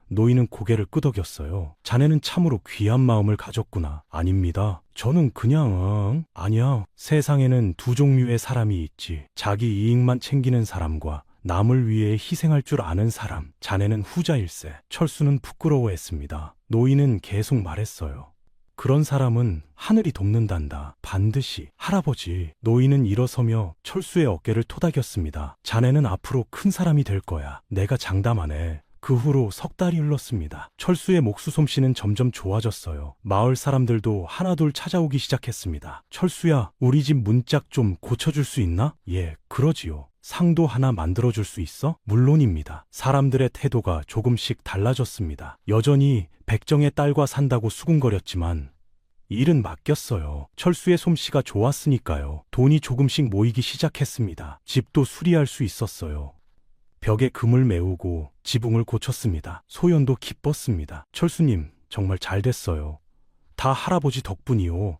노인은 고개를 끄덕였어요. 자네는 참으로 귀한 마음을 가졌구나. 아닙니다. 저는 그냥... 아니야. 세상에는 두 종류의 사람이 있지. 자기 이익만 챙기는 사람과 남을 위해 희생할 줄 아는 사람. 자네는 후자일세. 철수는 부끄러워했습니다. 노인은 계속 말했어요. 그런 사람은 하늘이 돕는단다. 반드시. 할아버지. 노인은 일어서며 철수의 어깨를 토닥였습니다. 자네는 앞으로 큰 사람이 될 거야. 내가 장담하네. 그 후로 석 달이 흘렀습니다. 철수의 목수 솜씨는 점점 좋아졌어요. 마을 사람들도 하나둘 찾아오기 시작했습니다. 철수야, 우리 집 문짝 좀 고쳐줄 수 있나? 예, 그러지요. 상도 하나 만들어줄 수 있어? 물론입니다. 사람들의 태도가 조금씩 달라졌습니다. 여전히 백정의 딸과 산다고 수군거렸지만 일은 맡겼어요. 철수의 솜씨가 좋았으니까요. 돈이 조금씩 모이기 시작했습니다. 집도 수리할 수 있었어요. 벽에 금을 메우고 지붕을 고쳤습니다. 소연도 기뻤습니다. 철수님, 정말 잘 됐어요. 다 할아버지 덕분이요.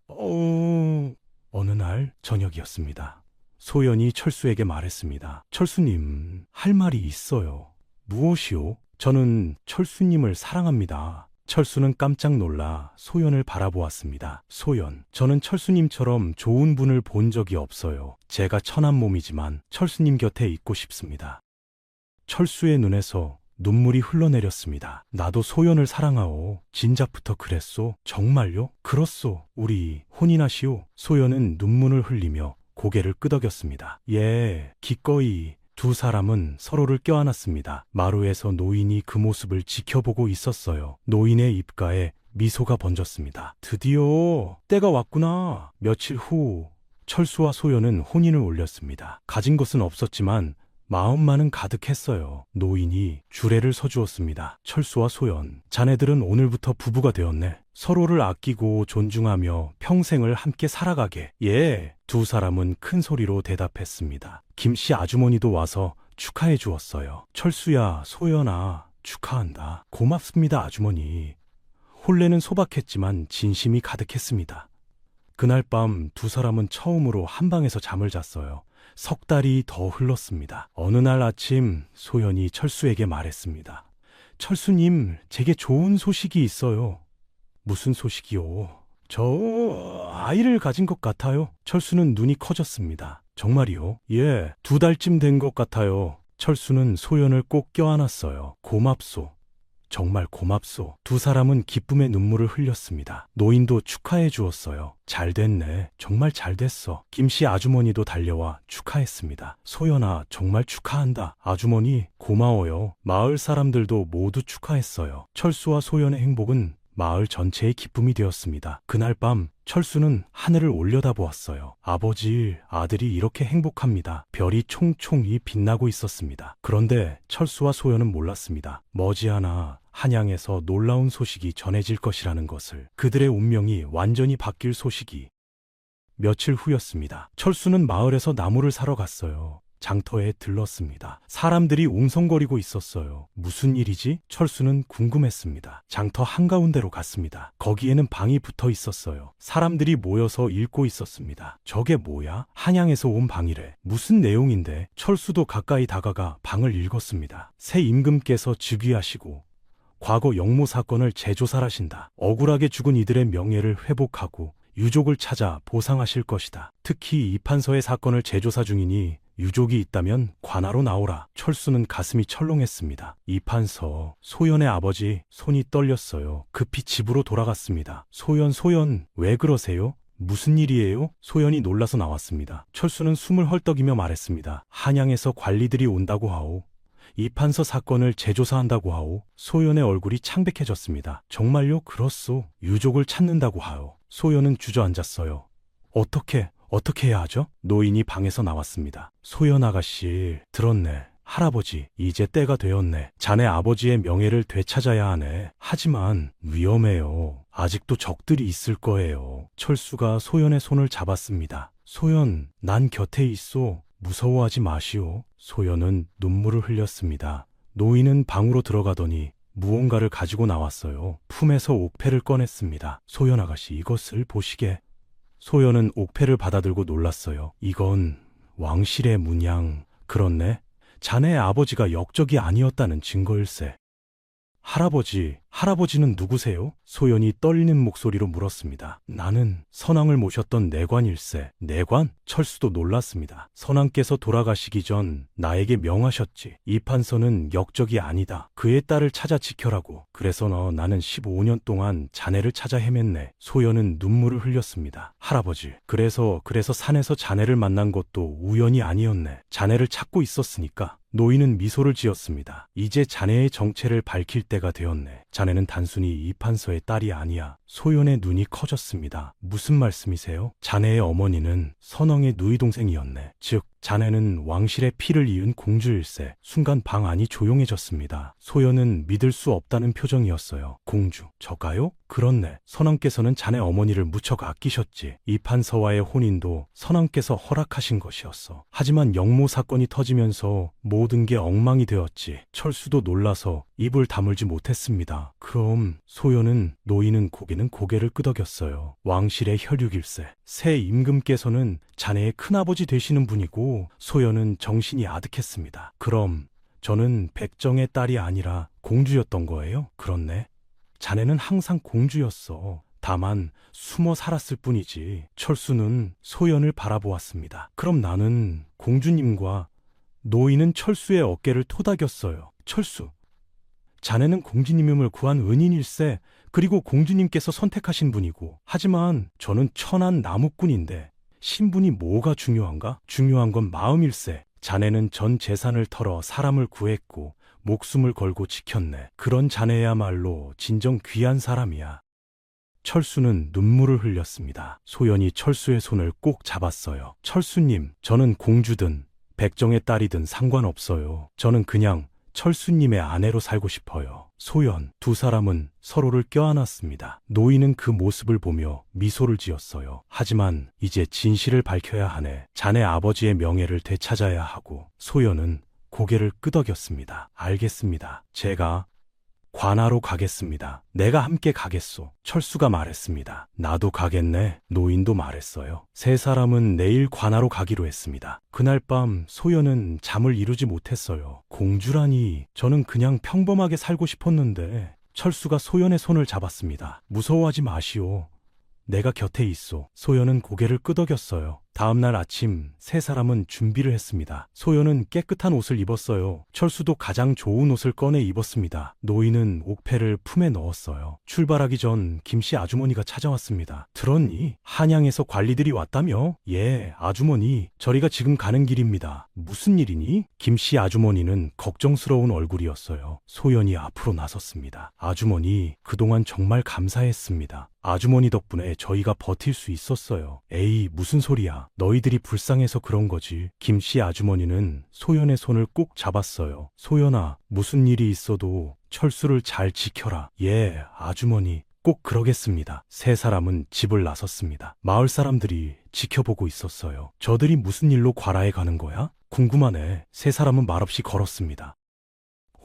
어느 날 저녁이었습니다. 소연이 철수에게 말했습니다. 철수님, 할 말이 있어요. 무엇이요? 저는 철수님을 사랑합니다. 철수는 깜짝 놀라 소연을 바라보았습니다. 소연, 저는 철수님처럼 좋은 분을 본 적이 없어요. 제가 천한 몸이지만 철수님 곁에 있고 싶습니다. 철수의 눈에서 눈물이 흘러내렸습니다. 나도 소연을 사랑하오. 진작부터 그랬소. 정말요? 그렇소. 우리 혼인하시오. 소연은 눈물을 흘리며 고개를 끄덕였습니다. 예, 기꺼이. 두 사람은 서로를 껴안았습니다. 마루에서 노인이 그 모습을 지켜보고 있었어요. 노인의 입가에 미소가 번졌습니다. 드디어 때가 왔구나. 며칠 후 철수와 소연은 혼인을 올렸습니다. 가진 것은 없었지만 마음만은 가득했어요. 노인이 주례를 서주었습니다. 철수와 소연, 자네들은 오늘부터 부부가 되었네. 서로를 아끼고 존중하며 평생을 함께 살아가게. 예, 두 사람은 큰 소리로 대답했습니다. 김씨 아주머니도 와서 축하해 주었어요. 철수야, 소연아, 축하한다. 고맙습니다, 아주머니. 혼례는 소박했지만 진심이 가득했습니다. 그날 밤 두 사람은 처음으로 한 방에서 잠을 잤어요. 석 달이 더 흘렀습니다. 어느 날 아침 소연이 철수에게 말했습니다. 철수님, 제게 좋은 소식이 있어요. 무슨 소식이요? 저 아이를 가진 것 같아요. 철수는 눈이 커졌습니다. 정말이요? 예, 2달쯤 된 것 같아요. 철수는 소연을 꼭 껴안았어요. 고맙소. 정말 고맙소. 두 사람은 기쁨의 눈물을 흘렸습니다. 노인도 축하해 주었어요. 잘 됐네. 정말 잘 됐어. 김씨 아주머니도 달려와 축하했습니다. 소연아, 정말 축하한다. 아주머니, 고마워요. 마을 사람들도 모두 축하했어요. 철수와 소연의 행복은 마을 전체의 기쁨이 되었습니다. 그날 밤 철수는 하늘을 올려다보았어요. 아버지, 아들이 이렇게 행복합니다. 별이 총총이 빛나고 있었습니다. 그런데 철수와 소연은 몰랐습니다. 머지않아 한양에서 놀라운 소식이 전해질 것이라는 것을. 그들의 운명이 완전히 바뀔 소식이. 며칠 후였습니다. 철수는 마을에서 나무를 사러 갔어요. 장터에 들렀습니다. 사람들이 웅성거리고 있었어요. 무슨 일이지? 철수는 궁금했습니다. 장터 한가운데로 갔습니다. 거기에는 방이 붙어 있었어요. 사람들이 모여서 읽고 있었습니다. 저게 뭐야? 한양에서 온 방이래. 무슨 내용인데? 철수도 가까이 다가가 방을 읽었습니다. 새 임금께서 즉위하시고 과거 영모 사건을 재조사하신다. 억울하게 죽은 이들의 명예를 회복하고 유족을 찾아 보상하실 것이다. 특히 이 판서의 사건을 재조사 중이니 유족이 있다면 관하로 나오라. 철수는 가슴이 철렁했습니다. 이 판서, 소연의 아버지. 손이 떨렸어요. 급히 집으로 돌아갔습니다. 소연, 왜 그러세요? 무슨 일이에요? 소연이 놀라서 나왔습니다. 철수는 숨을 헐떡이며 말했습니다. 한양에서 관리들이 온다고 하오. 이 판서 사건을 재조사한다고 하오. 소연의 얼굴이 창백해졌습니다. 정말요? 그렇소. 유족을 찾는다고 하오. 소연은 주저앉았어요. 어떻게 해야 하죠? 노인이 방에서 나왔습니다. 소연 아가씨, 들었네. 할아버지, 이제 때가 되었네. 자네 아버지의 명예를 되찾아야 하네. 하지만 위험해요. 아직도 적들이 있을 거예요. 철수가 소연의 손을 잡았습니다. 소연, 난 곁에 있소. 무서워하지 마시오. 소연은 눈물을 흘렸습니다. 노인은 방으로 들어가더니 무언가를 가지고 나왔어요. 품에서 옥패를 꺼냈습니다. 소연 아가씨, 이것을 보시게. 소연은 옥패를 받아들고 놀랐어요. 이건 왕실의 문양. 그렇네. 자네의 아버지가 역적이 아니었다는 증거일세. 할아버지는 누구세요? 소연이 떨리는 목소리로 물었습니다. 나는 선왕을 모셨던 내관일세. 내관? 철수도 놀랐습니다. 선왕께서 돌아가시기 전 나에게 명하셨지. 이 판서는 역적이 아니다. 그의 딸을 찾아 지켜라고. 그래서 나는 15년 동안 자네를 찾아 헤맸네. 소연은 눈물을 흘렸습니다. 할아버지, 그래서 산에서 자네를 만난 것도 우연이 아니었네. 자네를 찾고 있었으니까. 노인은 미소를 지었습니다. 이제 자네의 정체를 밝힐 때가 되었네. 자네는 단순히 이 판서의 딸이 아니야. 소연의 눈이 커졌습니다. 무슨 말씀이세요? 자네의 어머니는 선왕의 누이 동생이었네. 즉, 자네는 왕실의 피를 이은 공주일세. 순간 방 안이 조용해졌습니다. 소연은 믿을 수 없다는 표정이었어요. 공주, 저가요? 그렇네. 선왕께서는 자네 어머니를 무척 아끼셨지. 이 판서와의 혼인도 선왕께서 허락하신 것이었어. 하지만 영모 사건이 터지면서 모든 게 엉망이 되었지. 철수도 놀라서 입을 다물지 못했습니다. 그럼 노인은 고개를 끄덕였어요. 왕실의 혈육일세. 새 임금께서는 자네의 큰아버지 되시는 분이고 소연은 정신이 아득했습니다. 그럼 저는 백정의 딸이 아니라 공주였던 거예요? 그렇네. 자네는 항상 공주였어. 다만 숨어 살았을 뿐이지. 철수는 소연을 바라보았습니다. 그럼 나는 공주님과 노인은 철수의 어깨를 토닥였어요. 철수, 자네는 공주님을 구한 은인일세. 그리고 공주님께서 선택하신 분이고. 하지만 저는 천한 나무꾼인데 신분이 뭐가 중요한가? 중요한 건 마음일세. 자네는 전 재산을 털어 사람을 구했고 목숨을 걸고 지켰네. 그런 자네야말로 진정 귀한 사람이야. 철수는 눈물을 흘렸습니다. 소연이 철수의 손을 꼭 잡았어요. 철수님, 저는 공주든 백정의 딸이든 상관없어요. 저는 그냥 철수님의 아내로 살고 싶어요. 소연, 두 사람은 서로를 껴안았습니다. 노인은 그 모습을 보며 미소를 지었어요. 하지만 이제 진실을 밝혀야 하네. 자네 아버지의 명예를 되찾아야 하고. 소연은 고개를 끄덕였습니다. 알겠습니다. 제가 관하로 가겠습니다. 내가 함께 가겠소. 철수가 말했습니다. 나도 가겠네. 노인도 말했어요. 세 사람은 내일 관하로 가기로 했습니다. 그날 밤 소연은 잠을 이루지 못했어요. 공주라니, 저는 그냥 평범하게 살고 싶었는데. 철수가 소연의 손을 잡았습니다. 무서워하지 마시오. 내가 곁에 있소. 소연은 고개를 끄덕였어요. 다음날 아침 세 사람은 준비를 했습니다. 소연은 깨끗한 옷을 입었어요. 철수도 가장 좋은 옷을 꺼내 입었습니다. 노인은 옥패를 품에 넣었어요. 출발하기 전 김씨 아주머니가 찾아왔습니다. 들었니? 한양에서 관리들이 왔다며? 예, 아주머니. 저리가 지금 가는 길입니다. 무슨 일이니? 김씨 아주머니는 걱정스러운 얼굴이었어요. 소연이 앞으로 나섰습니다. 아주머니, 그동안 정말 감사했습니다. 아주머니 덕분에 저희가 버틸 수 있었어요. 에이, 무슨 소리야. 너희들이 불쌍해서 그런 거지. 김씨 아주머니는 소연의 손을 꼭 잡았어요. 소연아, 무슨 일이 있어도 철수를 잘 지켜라. 예, 아주머니. 꼭 그러겠습니다. 세 사람은 집을 나섰습니다. 마을 사람들이 지켜보고 있었어요. 저들이 무슨 일로 과라에 가는 거야? 궁금하네. 세 사람은 말없이 걸었습니다.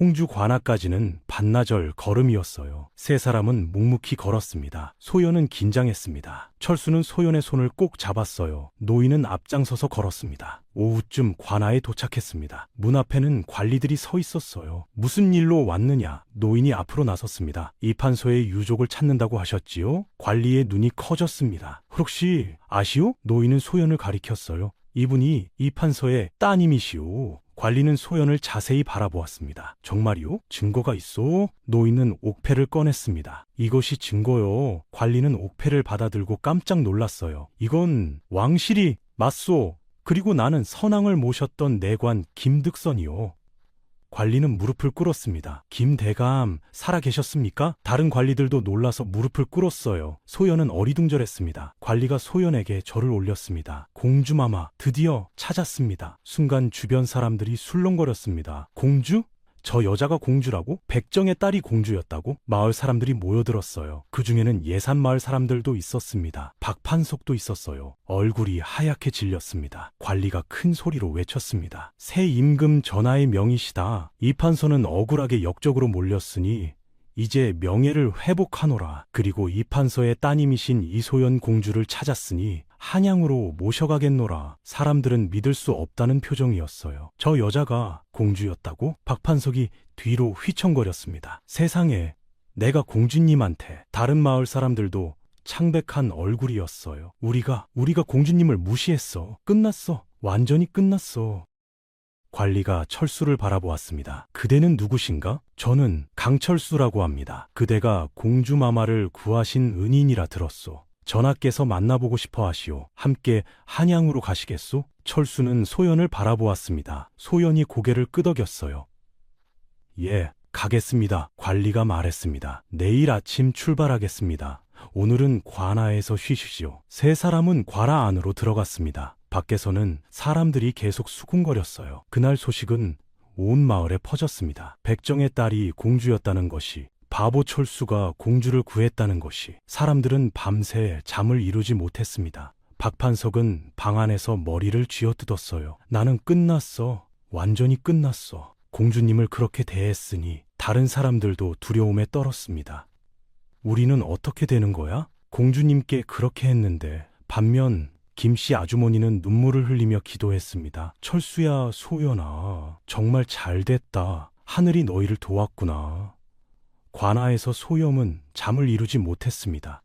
홍주 관아까지는 반나절 걸음이었어요. 세 사람은 묵묵히 걸었습니다. 소연은 긴장했습니다. 철수는 소연의 손을 꼭 잡았어요. 노인은 앞장서서 걸었습니다. 오후쯤 관아에 도착했습니다. 문 앞에는 관리들이 서 있었어요. 무슨 일로 왔느냐? 노인이 앞으로 나섰습니다. 이 판서의 유족을 찾는다고 하셨지요? 관리의 눈이 커졌습니다. 혹시 아시오? 노인은 소연을 가리켰어요. 이분이 이 판서의 따님이시오. 관리는 소연을 자세히 바라보았습니다. 정말이요? 증거가 있어? 노인은 옥패를 꺼냈습니다. 이것이 증거요. 관리는 옥패를 받아들고 깜짝 놀랐어요. 이건 왕실이 맞소. 그리고 나는 선왕을 모셨던 내관 김득선이요. 관리는 무릎을 꿇었습니다. 김대감, 살아계셨습니까? 다른 관리들도 놀라서 무릎을 꿇었어요. 소연은 어리둥절했습니다. 관리가 소연에게 절을 올렸습니다. 공주마마, 드디어 찾았습니다. 순간 주변 사람들이 술렁거렸습니다. 공주? 저 여자가 공주라고? 백정의 딸이 공주였다고? 마을 사람들이 모여들었어요. 그 중에는 예산마을 사람들도 있었습니다. 박판석도 있었어요. 얼굴이 하얗게 질렸습니다. 관리가 큰 소리로 외쳤습니다. 새 임금 전하의 명이시다. 이 판서는 억울하게 역적으로 몰렸으니 이제 명예를 회복하노라. 그리고 이 판서의 따님이신 이소연 공주를 찾았으니 한양으로 모셔가겠노라. 사람들은 믿을 수 없다는 표정이었어요. 저 여자가 공주였다고? 박판석이 뒤로 휘청거렸습니다. 세상에, 내가 공주님한테. 다른 마을 사람들도 창백한 얼굴이었어요. 우리가 공주님을 무시했어. 끝났어. 완전히 끝났어. 관리가 철수를 바라보았습니다. 그대는 누구신가? 저는 강철수라고 합니다. 그대가 공주마마를 구하신 은인이라 들었소. 전하께서 만나보고 싶어 하시오. 함께 한양으로 가시겠소? 철수는 소연을 바라보았습니다. 소연이 고개를 끄덕였어요. 예, 가겠습니다. 관리가 말했습니다. 내일 아침 출발하겠습니다. 오늘은 관아에서 쉬시오. 세 사람은 관아 안으로 들어갔습니다. 밖에서는 사람들이 계속 수군거렸어요. 그날 소식은 온 마을에 퍼졌습니다. 백정의 딸이 공주였다는 것이, 바보 철수가 공주를 구했다는 것이. 사람들은 밤새 잠을 이루지 못했습니다. 박판석은 방 안에서 머리를 쥐어뜯었어요. 나는 끝났어. 완전히 끝났어. 공주님을 그렇게 대했으니 다른 사람들도 두려움에 떨었습니다. 우리는 어떻게 되는 거야? 공주님께 그렇게 했는데. 반면 김씨 아주머니는 눈물을 흘리며 기도했습니다. 철수야, 소연아, 정말 잘됐다. 하늘이 너희를 도왔구나. 관아에서 소염은 잠을 이루지 못했습니다.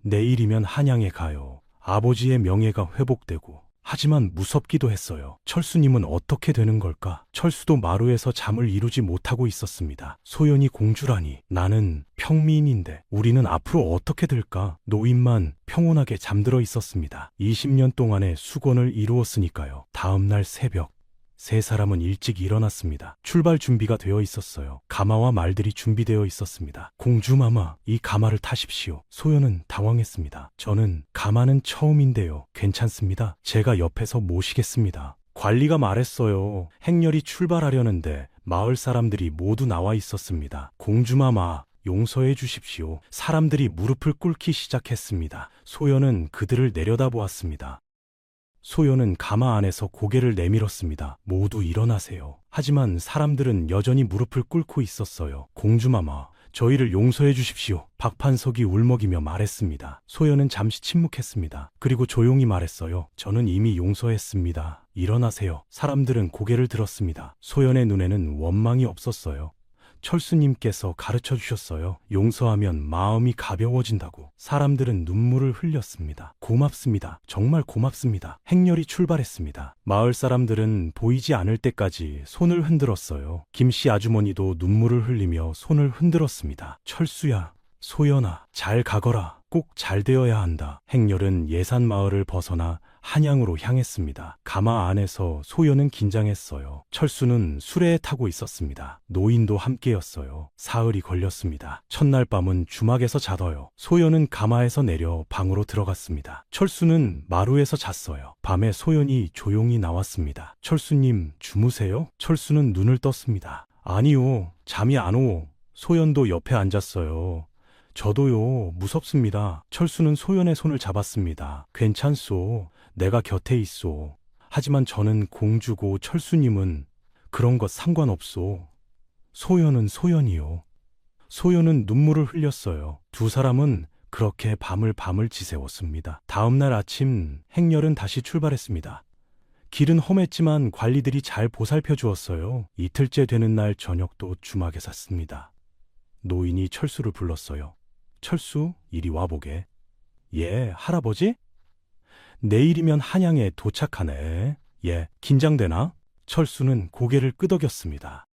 내일이면 한양에 가요. 아버지의 명예가 회복되고. 하지만 무섭기도 했어요. 철수님은 어떻게 되는 걸까? 철수도 마루에서 잠을 이루지 못하고 있었습니다. 소연이 공주라니. 나는 평민인데 우리는 앞으로 어떻게 될까? 노인만 평온하게 잠들어 있었습니다. 20년 동안의 수건을 이루었으니까요. 다음 날 새벽, 세 사람은 일찍 일어났습니다. 출발 준비가 되어 있었어요. 가마와 말들이 준비되어 있었습니다. 공주마마, 이 가마를 타십시오. 소연은 당황했습니다. 저는 가마는 처음인데요. 괜찮습니다. 제가 옆에서 모시겠습니다. 관리가 말했어요. 행렬이 출발하려는데 마을 사람들이 모두 나와 있었습니다. 공주마마, 용서해 주십시오. 사람들이 무릎을 꿇기 시작했습니다. 소연은 그들을 내려다보았습니다. 소연은 가마 안에서 고개를 내밀었습니다. 모두 일어나세요. 하지만 사람들은 여전히 무릎을 꿇고 있었어요. 공주마마, 저희를 용서해 주십시오. 박판석이 울먹이며 말했습니다. 소연은 잠시 침묵했습니다. 그리고 조용히 말했어요. 저는 이미 용서했습니다. 일어나세요. 사람들은 고개를 들었습니다. 소연의 눈에는 원망이 없었어요. 철수님께서 가르쳐 주셨어요. 용서하면 마음이 가벼워진다고. 사람들은 눈물을 흘렸습니다. 고맙습니다. 정말 고맙습니다. 행렬이 출발했습니다. 마을 사람들은 보이지 않을 때까지 손을 흔들었어요. 김씨 아주머니도 눈물을 흘리며 손을 흔들었습니다. 철수야, 소연아, 잘 가거라. 꼭 잘 되어야 한다. 행렬은 예산마을을 벗어나 한양으로 향했습니다. 가마 안에서 소연은 긴장했어요. 철수는 수레에 타고 있었습니다. 노인도 함께였어요. 사흘이 걸렸습니다. 첫날 밤은 주막에서 자더요. 소연은 가마에서 내려 방으로 들어갔습니다. 철수는 마루에서 잤어요. 밤에 소연이 조용히 나왔습니다. 철수님, 주무세요? 철수는 눈을 떴습니다. 아니요, 잠이 안 오. 소연도 옆에 앉았어요. 저도요, 무섭습니다. 철수는 소연의 손을 잡았습니다. 괜찮소. 내가 곁에 있소. 하지만 저는 공주고 철수님은 그런 것 상관없소. 소연은 소연이요. 소연은 눈물을 흘렸어요. 두 사람은 그렇게 밤을 지새웠습니다. 다음 날 아침 행렬은 다시 출발했습니다. 길은 험했지만 관리들이 잘 보살펴 주었어요. 이틀째 되는 날 저녁도 주막에 잤습니다. 노인이 철수를 불렀어요. 철수, 이리 와보게. 예, 할아버지? 내일이면 한양에 도착하네. 예, 긴장되나? 철수는 고개를 끄덕였습니다.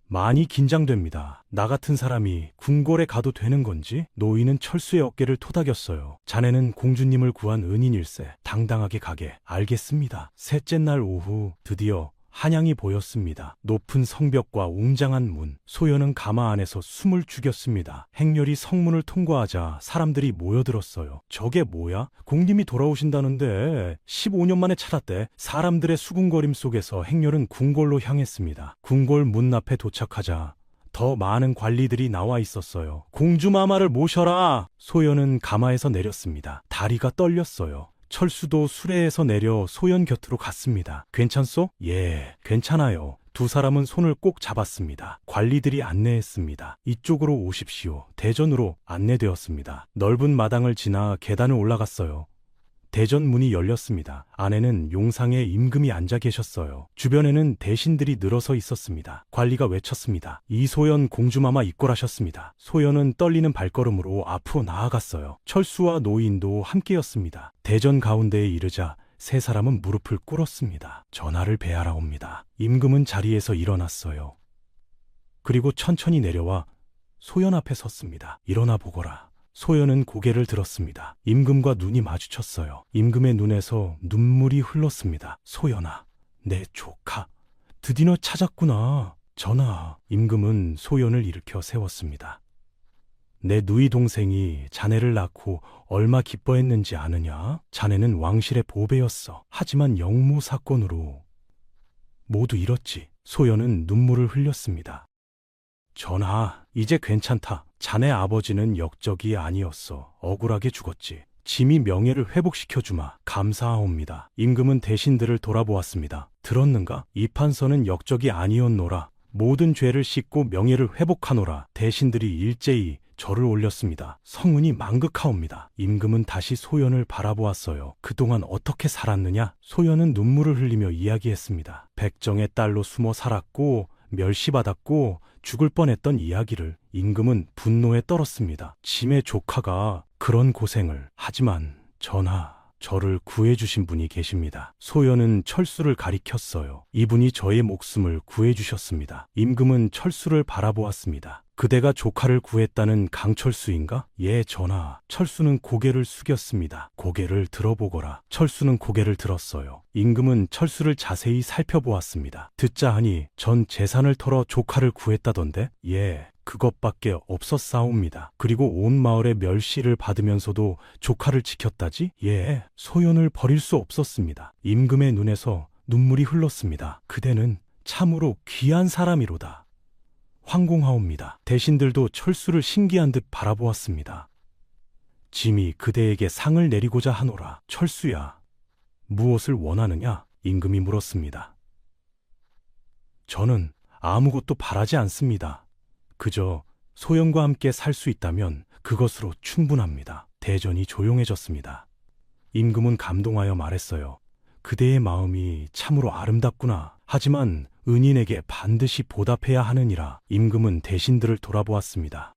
많이 긴장됩니다. 나 같은 사람이 궁궐에 가도 되는 건지? 노인은 철수의 어깨를 토닥였어요. 자네는 공주님을 구한 은인일세. 당당하게 가게. 알겠습니다. 셋째 날 오후 드디어 한양이 보였습니다. 높은 성벽과 웅장한 문. 소연은 가마 안에서 숨을 죽였습니다. 행렬이 성문을 통과하자 사람들이 모여들었어요. 저게 뭐야? 공님이 돌아오신다는데 15년 만에 찾았대. 사람들의 수군거림 속에서 행렬은 궁궐로 향했습니다. 궁궐 문 앞에 도착하자 더 많은 관리들이 나와 있었어요. 공주마마를 모셔라! 소연은 가마에서 내렸습니다. 다리가 떨렸어요. 철수도 수레에서 내려 소연 곁으로 갔습니다. 괜찮소? 예, 괜찮아요. 두 사람은 손을 꼭 잡았습니다. 관리들이 안내했습니다. 이쪽으로 오십시오. 대전으로 안내되었습니다. 넓은 마당을 지나 계단을 올라갔어요. 대전 문이 열렸습니다. 안에는 용상의 임금이 앉아 계셨어요. 주변에는 대신들이 늘어서 있었습니다. 관리가 외쳤습니다. 이소연 공주마마 입궐하셨습니다. 소연은 떨리는 발걸음으로 앞으로 나아갔어요. 철수와 노인도 함께였습니다. 대전 가운데에 이르자 세 사람은 무릎을 꿇었습니다. 전하를 배하라 옵니다. 임금은 자리에서 일어났어요. 그리고 천천히 내려와 소연 앞에 섰습니다. 일어나 보거라. 소연은 고개를 들었습니다. 임금과 눈이 마주쳤어요. 임금의 눈에서 눈물이 흘렀습니다. 소연아, 내 조카, 드디어 찾았구나. 전하, 임금은 소연을 일으켜 세웠습니다. 내 누이 동생이 자네를 낳고 얼마 기뻐했는지 아느냐? 자네는 왕실의 보배였어. 하지만 영모 사건으로 모두 잃었지. 소연은 눈물을 흘렸습니다. 전하, 이제 괜찮다. 자네 아버지는 역적이 아니었어. 억울하게 죽었지. 짐이 명예를 회복시켜주마. 감사하옵니다. 임금은 대신들을 돌아보았습니다. 들었는가? 이 판서는 역적이 아니었노라. 모든 죄를 씻고 명예를 회복하노라. 대신들이 일제히 절을 올렸습니다. 성은이 망극하옵니다. 임금은 다시 소연을 바라보았어요. 그동안 어떻게 살았느냐? 소연은 눈물을 흘리며 이야기했습니다. 백정의 딸로 숨어 살았고 멸시받았고 죽을 뻔했던 이야기를. 임금은 분노에 떨었습니다. 짐의 조카가 그런 고생을. 하지만 전하, 저를 구해주신 분이 계십니다. 소연은 철수를 가리켰어요. 이분이 저의 목숨을 구해주셨습니다. 임금은 철수를 바라보았습니다. 그대가 조카를 구했다는 강철수인가? 예, 전하. 철수는 고개를 숙였습니다. 고개를 들어보거라. 철수는 고개를 들었어요. 임금은 철수를 자세히 살펴보았습니다. 듣자 하니 전 재산을 털어 조카를 구했다던데? 예, 그것밖에 없었사옵니다. 그리고 온 마을의 멸시를 받으면서도 조카를 지켰다지? 예, 소연을 버릴 수 없었습니다. 임금의 눈에서 눈물이 흘렀습니다. 그대는 참으로 귀한 사람이로다. 황공하옵니다. 대신들도 철수를 신기한 듯 바라보았습니다. 짐이 그대에게 상을 내리고자 하노라. 철수야, 무엇을 원하느냐? 임금이 물었습니다. 저는 아무것도 바라지 않습니다. 그저 소연과 함께 살 수 있다면 그것으로 충분합니다. 대전이 조용해졌습니다. 임금은 감동하여 말했어요. 그대의 마음이 참으로 아름답구나. 하지만 은인에게 반드시 보답해야 하느니라. 임금은 대신들을 돌아보았습니다.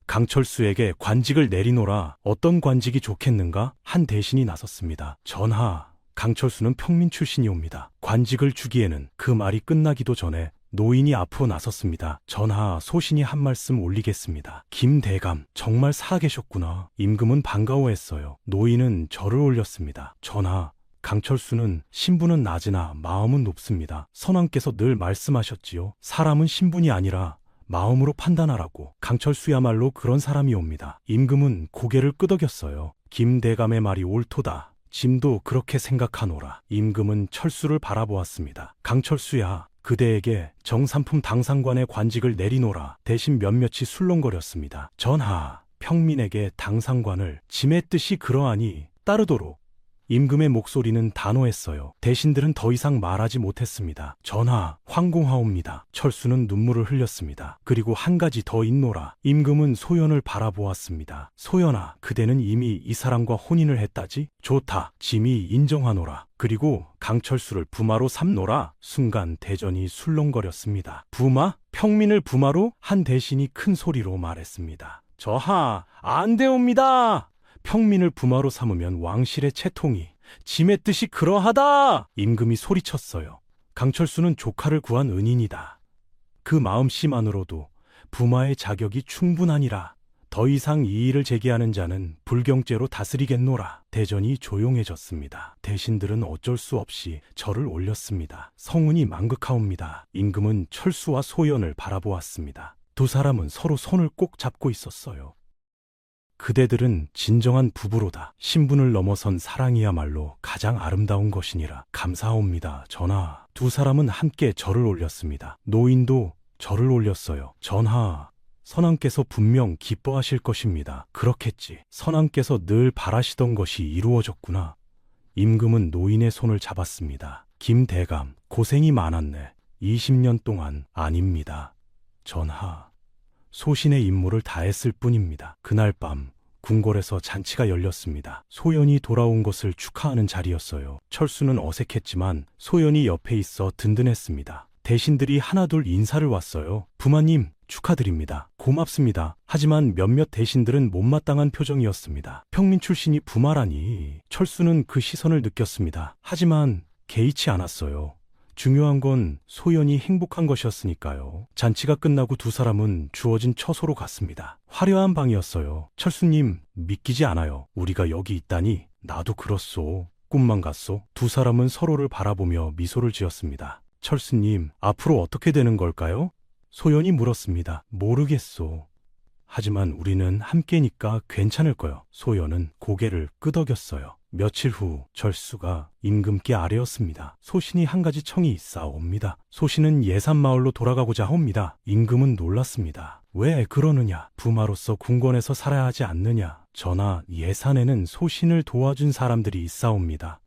강철수에게 관직을 내리노라. 어떤 관직이 좋겠는가? 한 대신이 나섰습니다. 전하, 강철수는 평민 출신이옵니다. 관직을 주기에는. 그 말이 끝나기도 전에 노인이 앞으로 나섰습니다. 전하, 소신이 한 말씀 올리겠습니다. 김대감, 정말 살아계셨구나. 임금은 반가워했어요. 노인은 절을 올렸습니다. 전하, 강철수는 신분은 낮으나 마음은 높습니다. 선왕께서 늘 말씀하셨지요. 사람은 신분이 아니라 마음으로 판단하라고. 강철수야말로 그런 사람이옵니다. 임금은 고개를 끄덕였어요. 김대감의 말이 옳도다. 짐도 그렇게 생각하노라. 임금은 철수를 바라보았습니다. 강철수야, 그대에게 정삼품 당상관의 관직을 내리노라. 대신 몇몇이 술렁거렸습니다. 전하, 평민에게 당상관을. 짐의 뜻이 그러하니 따르도록. 임금의 목소리는 단호했어요. 대신들은 더 이상 말하지 못했습니다. 전하, 황공하옵니다. 철수는 눈물을 흘렸습니다. 그리고 한 가지 더 있노라. 임금은 소연을 바라보았습니다. 소연아, 그대는 이미 이 사람과 혼인을 했다지? 좋다. 짐이 인정하노라. 그리고 강철수를 부마로 삼노라. 순간 대전이 술렁거렸습니다. 부마? 평민을 부마로? 한 대신이 큰 소리로 말했습니다. 저하, 안 되옵니다. 평민을 부마로 삼으면 왕실의 채통이. 짐의 뜻이 그러하다. 임금이 소리쳤어요. 강철수는 조카를 구한 은인이다. 그 마음씨만으로도 부마의 자격이 충분하니라. 더 이상 이의를 제기하는 자는 불경죄로 다스리겠노라. 대전이 조용해졌습니다. 대신들은 어쩔 수 없이 절을 올렸습니다. 성운이 망극하옵니다. 임금은 철수와 소연을 바라보았습니다. 두 사람은 서로 손을 꼭 잡고 있었어요. 그대들은 진정한 부부로다. 신분을 넘어선 사랑이야말로 가장 아름다운 것이니라. 감사옵니다, 전하. 두 사람은 함께 절을 올렸습니다. 노인도 절을 올렸어요. 전하, 선왕께서 분명 기뻐하실 것입니다. 그렇겠지. 선왕께서 늘 바라시던 것이 이루어졌구나. 임금은 노인의 손을 잡았습니다. 김대감, 고생이 많았네. 20년 동안. 아닙니다, 전하. 소신의 임무를 다했을 뿐입니다. 그날 밤 궁궐에서 잔치가 열렸습니다. 소연이 돌아온 것을 축하하는 자리였어요. 철수는 어색했지만 소연이 옆에 있어 든든했습니다. 대신들이 하나둘 인사를 왔어요. 부마님, 축하드립니다. 고맙습니다. 하지만 몇몇 대신들은 못마땅한 표정이었습니다. 평민 출신이 부마라니. 철수는 그 시선을 느꼈습니다. 하지만 개의치 않았어요. 중요한 건 소연이 행복한 것이었으니까요. 잔치가 끝나고 두 사람은 주어진 처소로 갔습니다. 화려한 방이었어요. 철수님, 믿기지 않아요. 우리가 여기 있다니. 나도 그렇소. 꿈만 같소. 두 사람은 서로를 바라보며 미소를 지었습니다. 철수님, 앞으로 어떻게 되는 걸까요? 소연이 물었습니다. 모르겠소. 하지만 우리는 함께니까 괜찮을 거요. 소연은 고개를 끄덕였어요. 며칠 후 철수가 임금께 아뢰었습니다. 소신이 한 가지 청이 있사옵니다. 소신은 예산마을로 돌아가고자 하옵니다. 임금은 놀랐습니다. 왜 그러느냐? 부마로서 궁궐에서 살아야 하지 않느냐? 전하, 예산에는 소신을 도와준 사람들이 있사옵니다.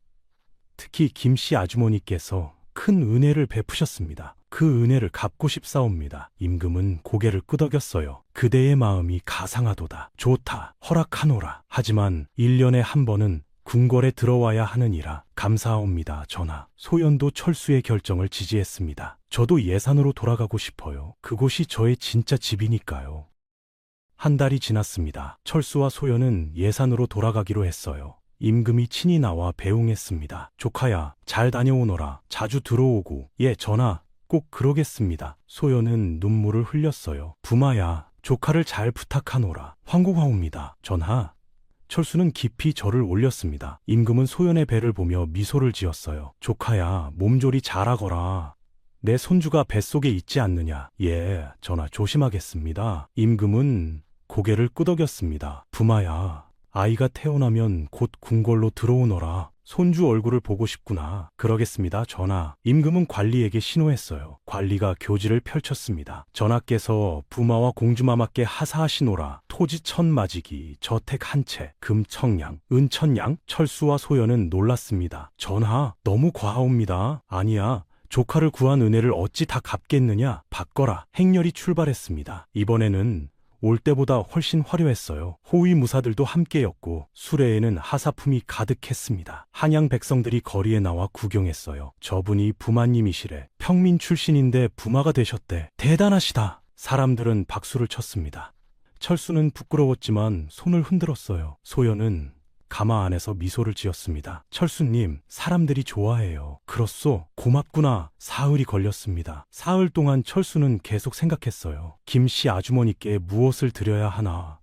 특히 김씨 아주머니께서 큰 은혜를 베푸셨습니다. 그 은혜를 갚고 싶사옵니다. 임금은 고개를 끄덕였어요. 그대의 마음이 가상하도다. 좋다. 허락하노라. 하지만 1년에 한 번은 궁궐에 들어와야 하느니라. 감사합니다, 전하. 소연도 철수의 결정을 지지했습니다. 저도 예산으로 돌아가고 싶어요. 그곳이 저의 진짜 집이니까요. 한 달이 지났습니다. 철수와 소연은 예산으로 돌아가기로 했어요. 임금이 친히 나와 배웅했습니다. 조카야, 잘 다녀오너라. 자주 들어오고. 예, 전하. 꼭 그러겠습니다. 소연은 눈물을 흘렸어요. 부마야, 조카를 잘 부탁하노라. 황공하옵니다, 전하. 철수는 깊이 절을 올렸습니다. 임금은 소연의 배를 보며 미소를 지었어요. 조카야, 몸조리 잘하거라. 내 손주가 뱃속에 있지 않느냐. 예, 전하, 조심하겠습니다. 임금은 고개를 끄덕였습니다. 부마야, 아이가 태어나면 곧 궁궐로 들어오너라. 손주 얼굴을 보고 싶구나. 그러겠습니다, 전하. 임금은 관리에게 신호했어요. 관리가 교지를 펼쳤습니다. 전하께서 부마와 공주마마께 하사하시노라. 토지 1000마지기, 저택 한 채, 금 1000냥, 은 1000냥. 철수와 소연은 놀랐습니다. 전하, 너무 과하옵니다. 아니야. 조카를 구한 은혜를 어찌 다 갚겠느냐. 받거라. 행렬이 출발했습니다. 이번에는 올 때보다 훨씬 화려했어요. 호위 무사들도 함께였고 수레에는 하사품이 가득했습니다. 한양 백성들이 거리에 나와 구경했어요. 저분이 부마님이시래. 평민 출신인데 부마가 되셨대. 대단하시다. 사람들은 박수를 쳤습니다. 철수는 부끄러웠지만 손을 흔들었어요. 소연은 가마 안에서 미소를 지었습니다. 철수님, 사람들이 좋아해요. 그렇소? 고맙구나. 사흘이 걸렸습니다. 사흘 동안 철수는 계속 생각했어요. 김씨 아주머니께 무엇을 드려야 하나.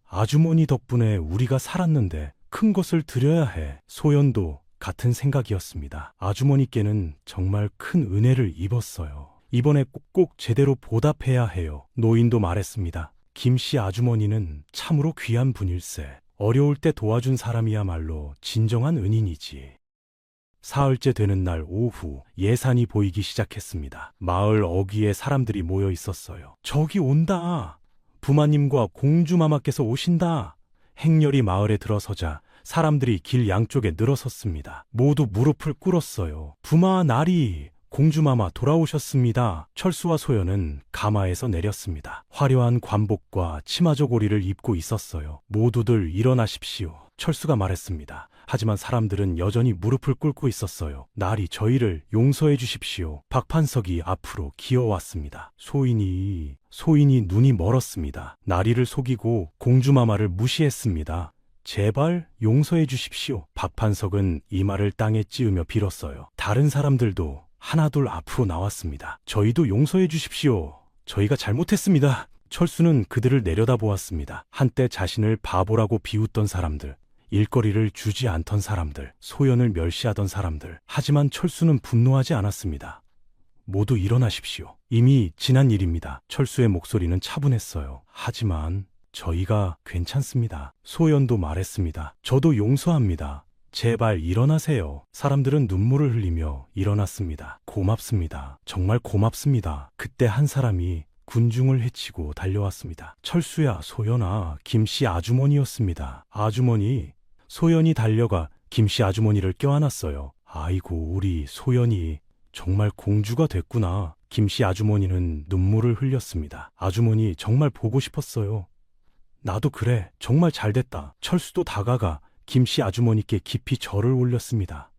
아주머니 덕분에 우리가 살았는데 큰 것을 드려야 해. 소연도 같은 생각이었습니다. 아주머니께는 정말 큰 은혜를 입었어요. 이번에 꼭 제대로 보답해야 해요. 노인도 말했습니다. 김씨 아주머니는 참으로 귀한 분일세. 어려울 때 도와준 사람이야말로 진정한 은인이지. 사흘째 되는 날 오후 예산이 보이기 시작했습니다. 마을 어귀에 사람들이 모여 있었어요. 저기 온다. 부마님과 공주마마께서 오신다. 행렬이 마을에 들어서자 사람들이 길 양쪽에 늘어섰습니다. 모두 무릎을 꿇었어요. 부마 나리, 공주마마 돌아오셨습니다. 철수와 소연은 가마에서 내렸습니다. 화려한 관복과 치마저고리를 입고 있었어요. 모두들 일어나십시오. 철수가 말했습니다. 하지만 사람들은 여전히 무릎을 꿇고 있었어요. 나리, 저희를 용서해 주십시오. 박판석이 앞으로 기어왔습니다. 소인이 눈이 멀었습니다. 나리를 속이고 공주마마를 무시했습니다. 제발 용서해 주십시오. 박판석은 이마를 땅에 찌으며 빌었어요. 다른 사람들도 하나둘 앞으로 나왔습니다. 저희도 용서해 주십시오. 저희가 잘못했습니다. 철수는 그들을 내려다보았습니다. 한때 자신을 바보라고 비웃던 사람들, 일거리를 주지 않던 사람들, 소연을 멸시하던 사람들. 하지만 철수는 분노하지 않았습니다. 모두 일어나십시오. 이미 지난 일입니다. 철수의 목소리는 차분했어요. 하지만 저희가 괜찮습니다. 소연도 말했습니다. 저도 용서합니다. 제발 일어나세요. 사람들은 눈물을 흘리며 일어났습니다. 고맙습니다. 정말 고맙습니다. 그때 한 사람이 군중을 헤치고 달려왔습니다. 철수야, 소연아, 김씨 아주머니였습니다. 아주머니. 소연이 달려가 김씨 아주머니를 껴안았어요. 아이고, 우리 소연이 정말 공주가 됐구나. 김씨 아주머니는 눈물을 흘렸습니다. 아주머니, 정말 보고 싶었어요. 나도 그래. 정말 잘됐다. 철수도 다가가 김씨 아주머니께 깊이 절을 올렸습니다.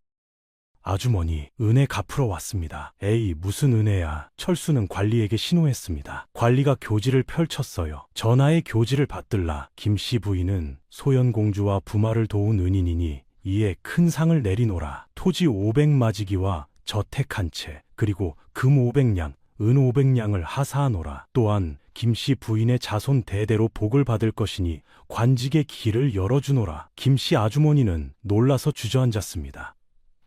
아주머니, 은혜 갚으러 왔습니다. 에이, 무슨 은혜야. 철수는 관리에게 신호했습니다. 관리가 교지를 펼쳤어요. 전하의 교지를 받들라. 김씨 부인은 소연공주와 부마를 도운 은인이니 이에 큰 상을 내리노라. 토지 500마지기와 저택 한 채, 그리고 금 500냥, 은 500냥을 하사하노라. 또한 김씨 부인의 자손 대대로 복을 받을 것이니 관직의 길을 열어주노라. 김씨 아주머니는 놀라서 주저앉았습니다.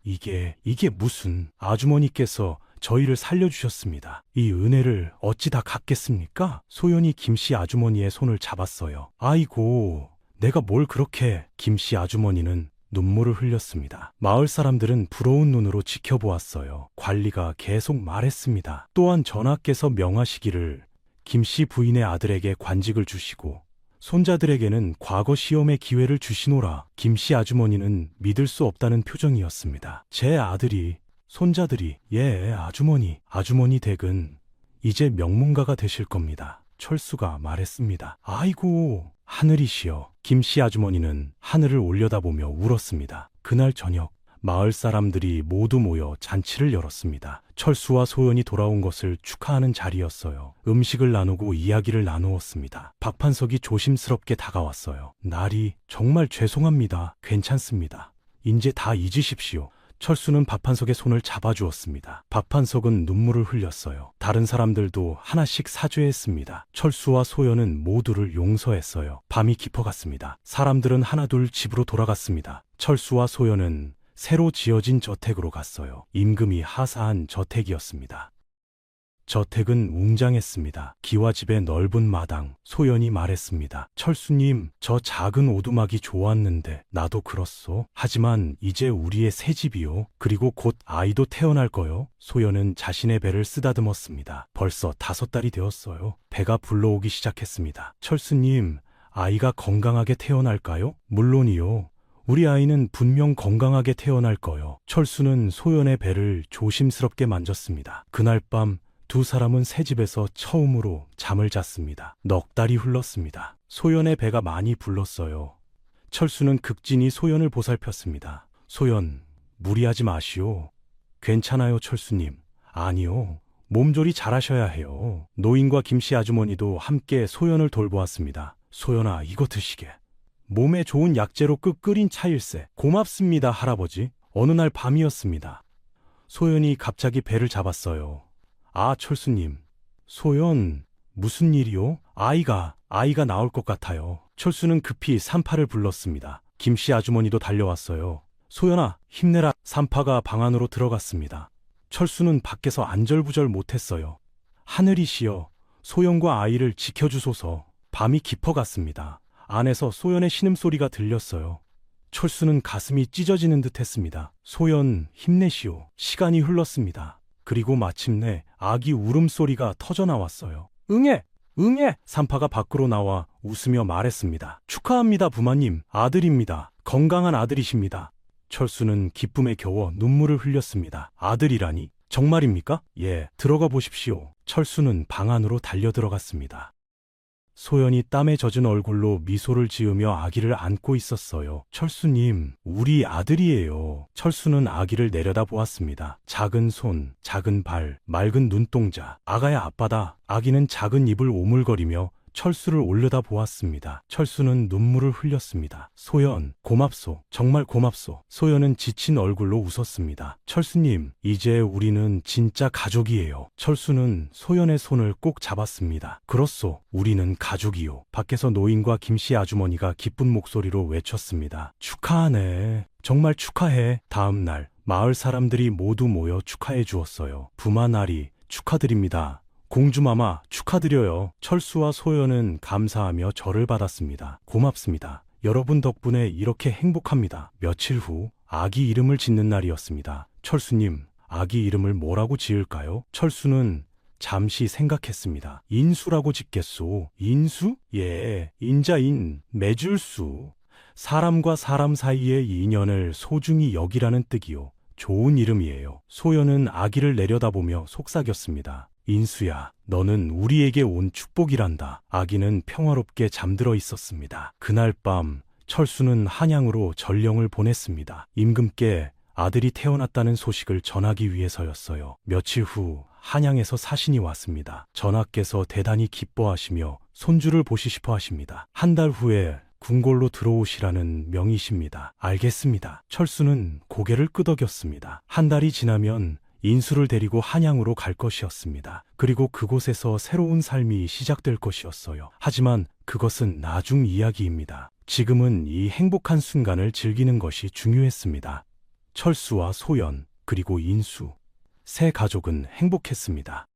이게 무슨. 아주머니께서 저희를 살려주셨습니다. 이 은혜를 어찌 다 갚겠습니까? 소연이 김씨 아주머니의 손을 잡았어요. 아이고, 내가 뭘 그렇게. 김씨 아주머니는 눈물을 흘렸습니다. 마을 사람들은 부러운 눈으로 지켜보았어요. 관리가 계속 말했습니다. 또한 전하께서 명하시기를 김씨 부인의 아들에게 관직을 주시고 손자들에게는 과거 시험의 기회를 주시노라. 김씨 아주머니는 믿을 수 없다는 표정이었습니다. 제 아들이, 손자들이, 예, 아주머니 댁은 이제 명문가가 되실 겁니다. 철수가 말했습니다. 아이고, 하늘이시여. 김씨 아주머니는 하늘을 올려다보며 울었습니다. 그날 저녁, 마을 사람들이 모두 모여 잔치를 열었습니다. 철수와 소연이 돌아온 것을 축하하는 자리였어요. 음식을 나누고 이야기를 나누었습니다. 박판석이 조심스럽게 다가왔어요. 날이, 정말 죄송합니다. 괜찮습니다. 이제 다 잊으십시오. 철수는 박판석의 손을 잡아주었습니다. 박판석은 눈물을 흘렸어요. 다른 사람들도 하나씩 사죄했습니다. 철수와 소연은 모두를 용서했어요. 밤이 깊어갔습니다. 사람들은 하나둘 집으로 돌아갔습니다. 철수와 소연은 새로 지어진 저택으로 갔어요. 임금이 하사한 저택이었습니다. 저택은 웅장했습니다. 기와집의 넓은 마당. 소연이 말했습니다. 철수님, 저 작은 오두막이 좋았는데 나도 그렇소. 하지만 이제 우리의 새 집이요. 그리고 곧 아이도 태어날 거요. 소연은 자신의 배를 쓰다듬었습니다. 벌써 5달이 되었어요. 배가 불러오기 시작했습니다. 철수님, 아이가 건강하게 태어날까요? 물론이요. 우리 아이는 분명 건강하게 태어날 거요. 철수는 소연의 배를 조심스럽게 만졌습니다. 그날 밤 두 사람은 새 집에서 처음으로 잠을 잤습니다. 넉 달이 흘렀습니다. 소연의 배가 많이 불렀어요. 철수는 극진히 소연을 보살폈습니다. 소연, 무리하지 마시오. 괜찮아요, 철수님. 아니요. 몸조리 잘하셔야 해요. 노인과 김씨 아주머니도 함께 소연을 돌보았습니다. 소연아, 이거 드시게. 몸에 좋은 약재로 끓인 차일세. 고맙습니다, 할아버지. 어느 날 밤이었습니다. 소연이 갑자기 배를 잡았어요. 아, 철수님. 소연, 무슨 일이요? 아이가 나올 것 같아요. 철수는 급히 산파를 불렀습니다. 김씨 아주머니도 달려왔어요. 소연아, 힘내라. 산파가 방 안으로 들어갔습니다. 철수는 밖에서 안절부절 못했어요. 하늘이시여, 소연과 아이를 지켜주소서. 밤이 깊어갔습니다. 안에서 소연의 신음소리가 들렸어요. 철수는 가슴이 찢어지는 듯 했습니다. 소연, 힘내시오. 시간이 흘렀습니다. 그리고 마침내 아기 울음소리가 터져나왔어요. 응애! 산파가 밖으로 나와 웃으며 말했습니다. 축하합니다, 부마님. 아들입니다. 건강한 아들이십니다. 철수는 기쁨에 겨워 눈물을 흘렸습니다. 아들이라니? 정말입니까? 예, 들어가 보십시오. 철수는 방 안으로 달려들어갔습니다. 소연이 땀에 젖은 얼굴로 미소를 지으며 아기를 안고 있었어요. 철수님, 우리 아들이에요. 철수는 아기를 내려다보았습니다. 작은 손, 작은 발, 맑은 눈동자. 아가야, 아빠다. 아기는 작은 입을 오물거리며 철수를 올려다 보았습니다. 철수는 눈물을 흘렸습니다. 소연, 고맙소. 정말 고맙소. 소연은 지친 얼굴로 웃었습니다. 철수님, 이제 우리는 진짜 가족이에요. 철수는 소연의 손을 꼭 잡았습니다. 그렇소. 우리는 가족이요. 밖에서 노인과 김씨 아주머니가 기쁜 목소리로 외쳤습니다. 축하하네. 정말 축하해. 다음 날 마을 사람들이 모두 모여 축하해 주었어요. 부마나리 축하드립니다. 공주마마 축하드려요. 철수와 소연은 감사하며 절을 받았습니다. 고맙습니다. 여러분 덕분에 이렇게 행복합니다. 며칠 후 아기 이름을 짓는 날이었습니다. 철수님, 아기 이름을 뭐라고 지을까요? 철수는 잠시 생각했습니다. 인수라고 짓겠소. 인수? 예, 인자인, 맺을 수. 사람과 사람 사이의 인연을 소중히 여기라는 뜻이요. 좋은 이름이에요. 소연은 아기를 내려다보며 속삭였습니다. 인수야, 너는 우리에게 온 축복이란다. 아기는 평화롭게 잠들어 있었습니다. 그날 밤 철수는 한양으로 전령을 보냈습니다. 임금께 아들이 태어났다는 소식을 전하기 위해서였어요. 며칠 후 한양에서 사신이 왔습니다. 전하께서 대단히 기뻐하시며 손주를 보시싶어 하십니다. 한 달 후에 궁궐로 들어오시라는 명이십니다. 알겠습니다. 철수는 고개를 끄덕였습니다. 한 달이 지나면 인수를 데리고 한양으로 갈 것이었습니다. 그리고 그곳에서 새로운 삶이 시작될 것이었어요. 하지만 그것은 나중 이야기입니다. 지금은 이 행복한 순간을 즐기는 것이 중요했습니다. 철수와 소연, 그리고 인수, 세 가족은 행복했습니다.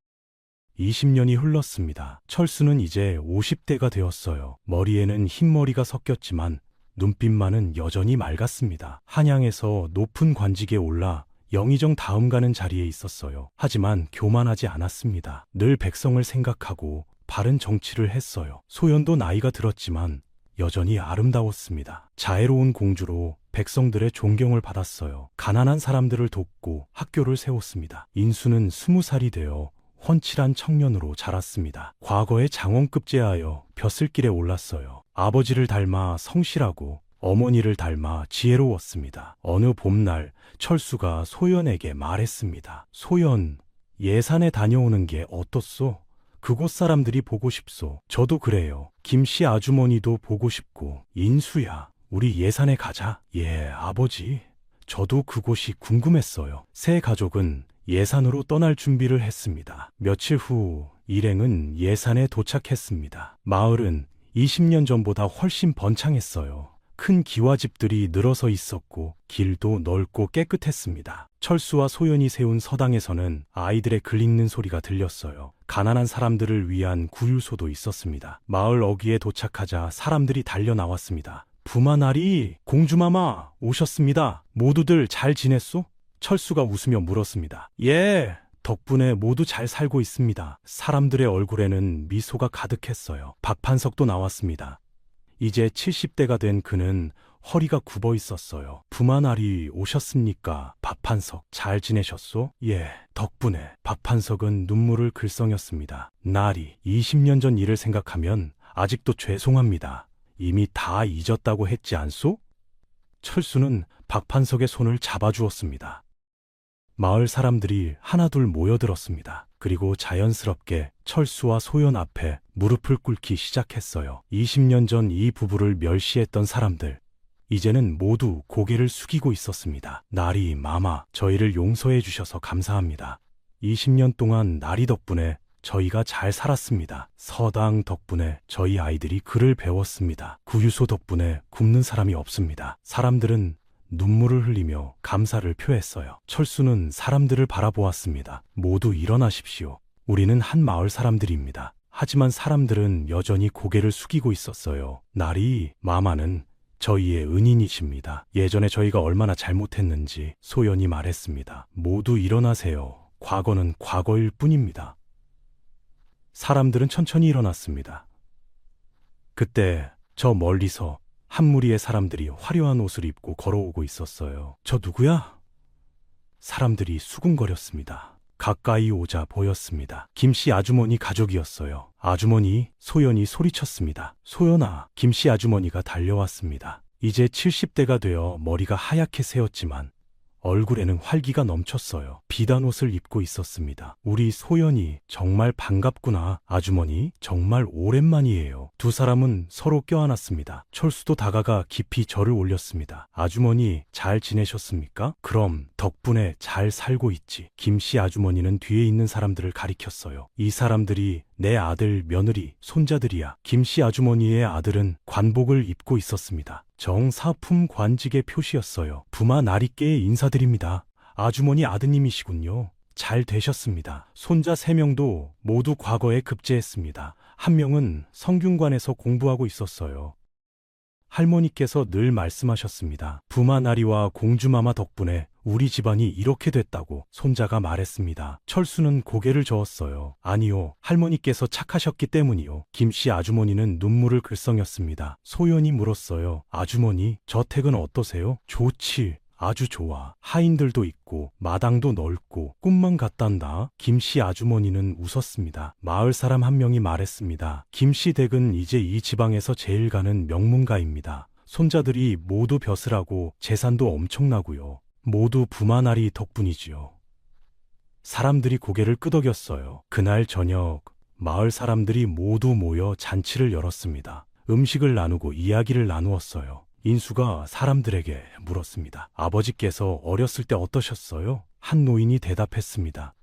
20년이 흘렀습니다. 철수는 이제 50대가 되었어요. 머리에는 흰머리가 섞였지만 눈빛만은 여전히 맑았습니다. 한양에서 높은 관직에 올라 영의정 다음 가는 자리에 있었어요. 하지만 교만하지 않았습니다. 늘 백성을 생각하고 바른 정치를 했어요. 소연도 나이가 들었지만 여전히 아름다웠습니다. 자애로운 공주로 백성들의 존경을 받았어요. 가난한 사람들을 돕고 학교를 세웠습니다. 인수는 20살이 되어 훤칠한 청년으로 자랐습니다. 과거에 장원급제하여 벼슬길에 올랐어요. 아버지를 닮아 성실하고 어머니를 닮아 지혜로웠습니다. 어느 봄날 철수가 소연에게 말했습니다. 소연, 예산에 다녀오는 게 어떻소? 그곳 사람들이 보고 싶소. 저도 그래요. 김씨 아주머니도 보고 싶고. 인수야, 우리 예산에 가자. 예, 아버지. 저도 그곳이 궁금했어요. 세 가족은 예산으로 떠날 준비를 했습니다. 며칠 후 일행은 예산에 도착했습니다. 마을은 20년 전보다 훨씬 번창했어요. 큰 기와집들이 늘어서 있었고 길도 넓고 깨끗했습니다. 철수와 소연이 세운 서당에서는 아이들의 글 읽는 소리가 들렸어요. 가난한 사람들을 위한 구유소도 있었습니다. 마을 어귀에 도착하자 사람들이 달려 나왔습니다. 부마나리, 공주마마 오셨습니다. 모두들 잘 지냈소? 철수가 웃으며 물었습니다. 예, 덕분에 모두 잘 살고 있습니다. 사람들의 얼굴에는 미소가 가득했어요. 박판석도 나왔습니다. 이제 70대가 된 그는 허리가 굽어 있었어요. 부마나리 오셨습니까? 박판석 잘 지내셨소? 예, 덕분에. 박판석은 눈물을 글썽였습니다. 나리, 20년 전 일을 생각하면 아직도 죄송합니다. 이미 다 잊었다고 했지 않소? 철수는 박판석의 손을 잡아주었습니다. 마을 사람들이 하나둘 모여들었습니다. 그리고 자연스럽게 철수와 소연 앞에 무릎을 꿇기 시작했어요. 20년 전 이 부부를 멸시했던 사람들, 이제는 모두 고개를 숙이고 있었습니다. 나리, 마마, 저희를 용서해 주셔서 감사합니다. 20년 동안 나리 덕분에 저희가 잘 살았습니다. 서당 덕분에 저희 아이들이 글을 배웠습니다. 구유소 덕분에 굶는 사람이 없습니다. 사람들은 눈물을 흘리며 감사를 표했어요. 철수는 사람들을 바라보았습니다. 모두 일어나십시오. 우리는 한 마을 사람들입니다. 하지만 사람들은 여전히 고개를 숙이고 있었어요. 나리, 마마는 저희의 은인이십니다. 예전에 저희가 얼마나 잘못했는지 소연이 말했습니다. 모두 일어나세요. 과거는 과거일 뿐입니다. 사람들은 천천히 일어났습니다. 그때 저 멀리서 한 무리의 사람들이 화려한 옷을 입고 걸어오고 있었어요. 저 누구야? 사람들이 수군거렸습니다. 가까이 오자 보였습니다. 김씨 아주머니 가족이었어요. 아주머니, 소연이 소리쳤습니다. 소연아, 김씨 아주머니가 달려왔습니다. 이제 70대가 되어 머리가 하얗게 새었지만 얼굴에는 활기가 넘쳤어요. 비단 옷을 입고 있었습니다. 우리 소연이 정말 반갑구나. 아주머니, 정말 오랜만이에요. 두 사람은 서로 껴안았습니다. 철수도 다가가 깊이 절을 올렸습니다. 아주머니, 잘 지내셨습니까? 그럼 덕분에 잘 살고 있지. 김씨 아주머니는 뒤에 있는 사람들을 가리켰어요. 이 사람들이 내 아들, 며느리, 손자들이야. 김씨 아주머니의 아들은 관복을 입고 있었습니다. 정사품 관직의 표시였어요. 부마 나리께에 인사드립니다. 아주머니 아드님이시군요. 잘 되셨습니다. 손자 3명도 모두 과거에 급제했습니다. 한 명은 성균관에서 공부하고 있었어요. 할머니께서 늘 말씀하셨습니다. 부마나리와 공주마마 덕분에 우리 집안이 이렇게 됐다고 손자가 말했습니다. 철수는 고개를 저었어요. 아니요, 할머니께서 착하셨기 때문이요. 김씨 아주머니는 눈물을 글썽였습니다. 소연이 물었어요. 아주머니, 저택은 어떠세요? 좋지. 아주 좋아. 하인들도 있고 마당도 넓고 꿈만 같단다. 김씨 아주머니는 웃었습니다. 마을 사람 한 명이 말했습니다. 김씨 댁은 이제 이 지방에서 제일 가는 명문가입니다. 손자들이 모두 벼슬 하고 재산도 엄청나고요. 모두 부마나리 덕분이지요. 사람들이 고개를 끄덕였어요. 그날 저녁 마을 사람들이 모두 모여 잔치를 열었습니다. 음식을 나누고 이야기를 나누었어요. 인수가 사람들에게 물었습니다. 아버지께서 어렸을 때 어떠셨어요? 한 노인이 대답했습니다.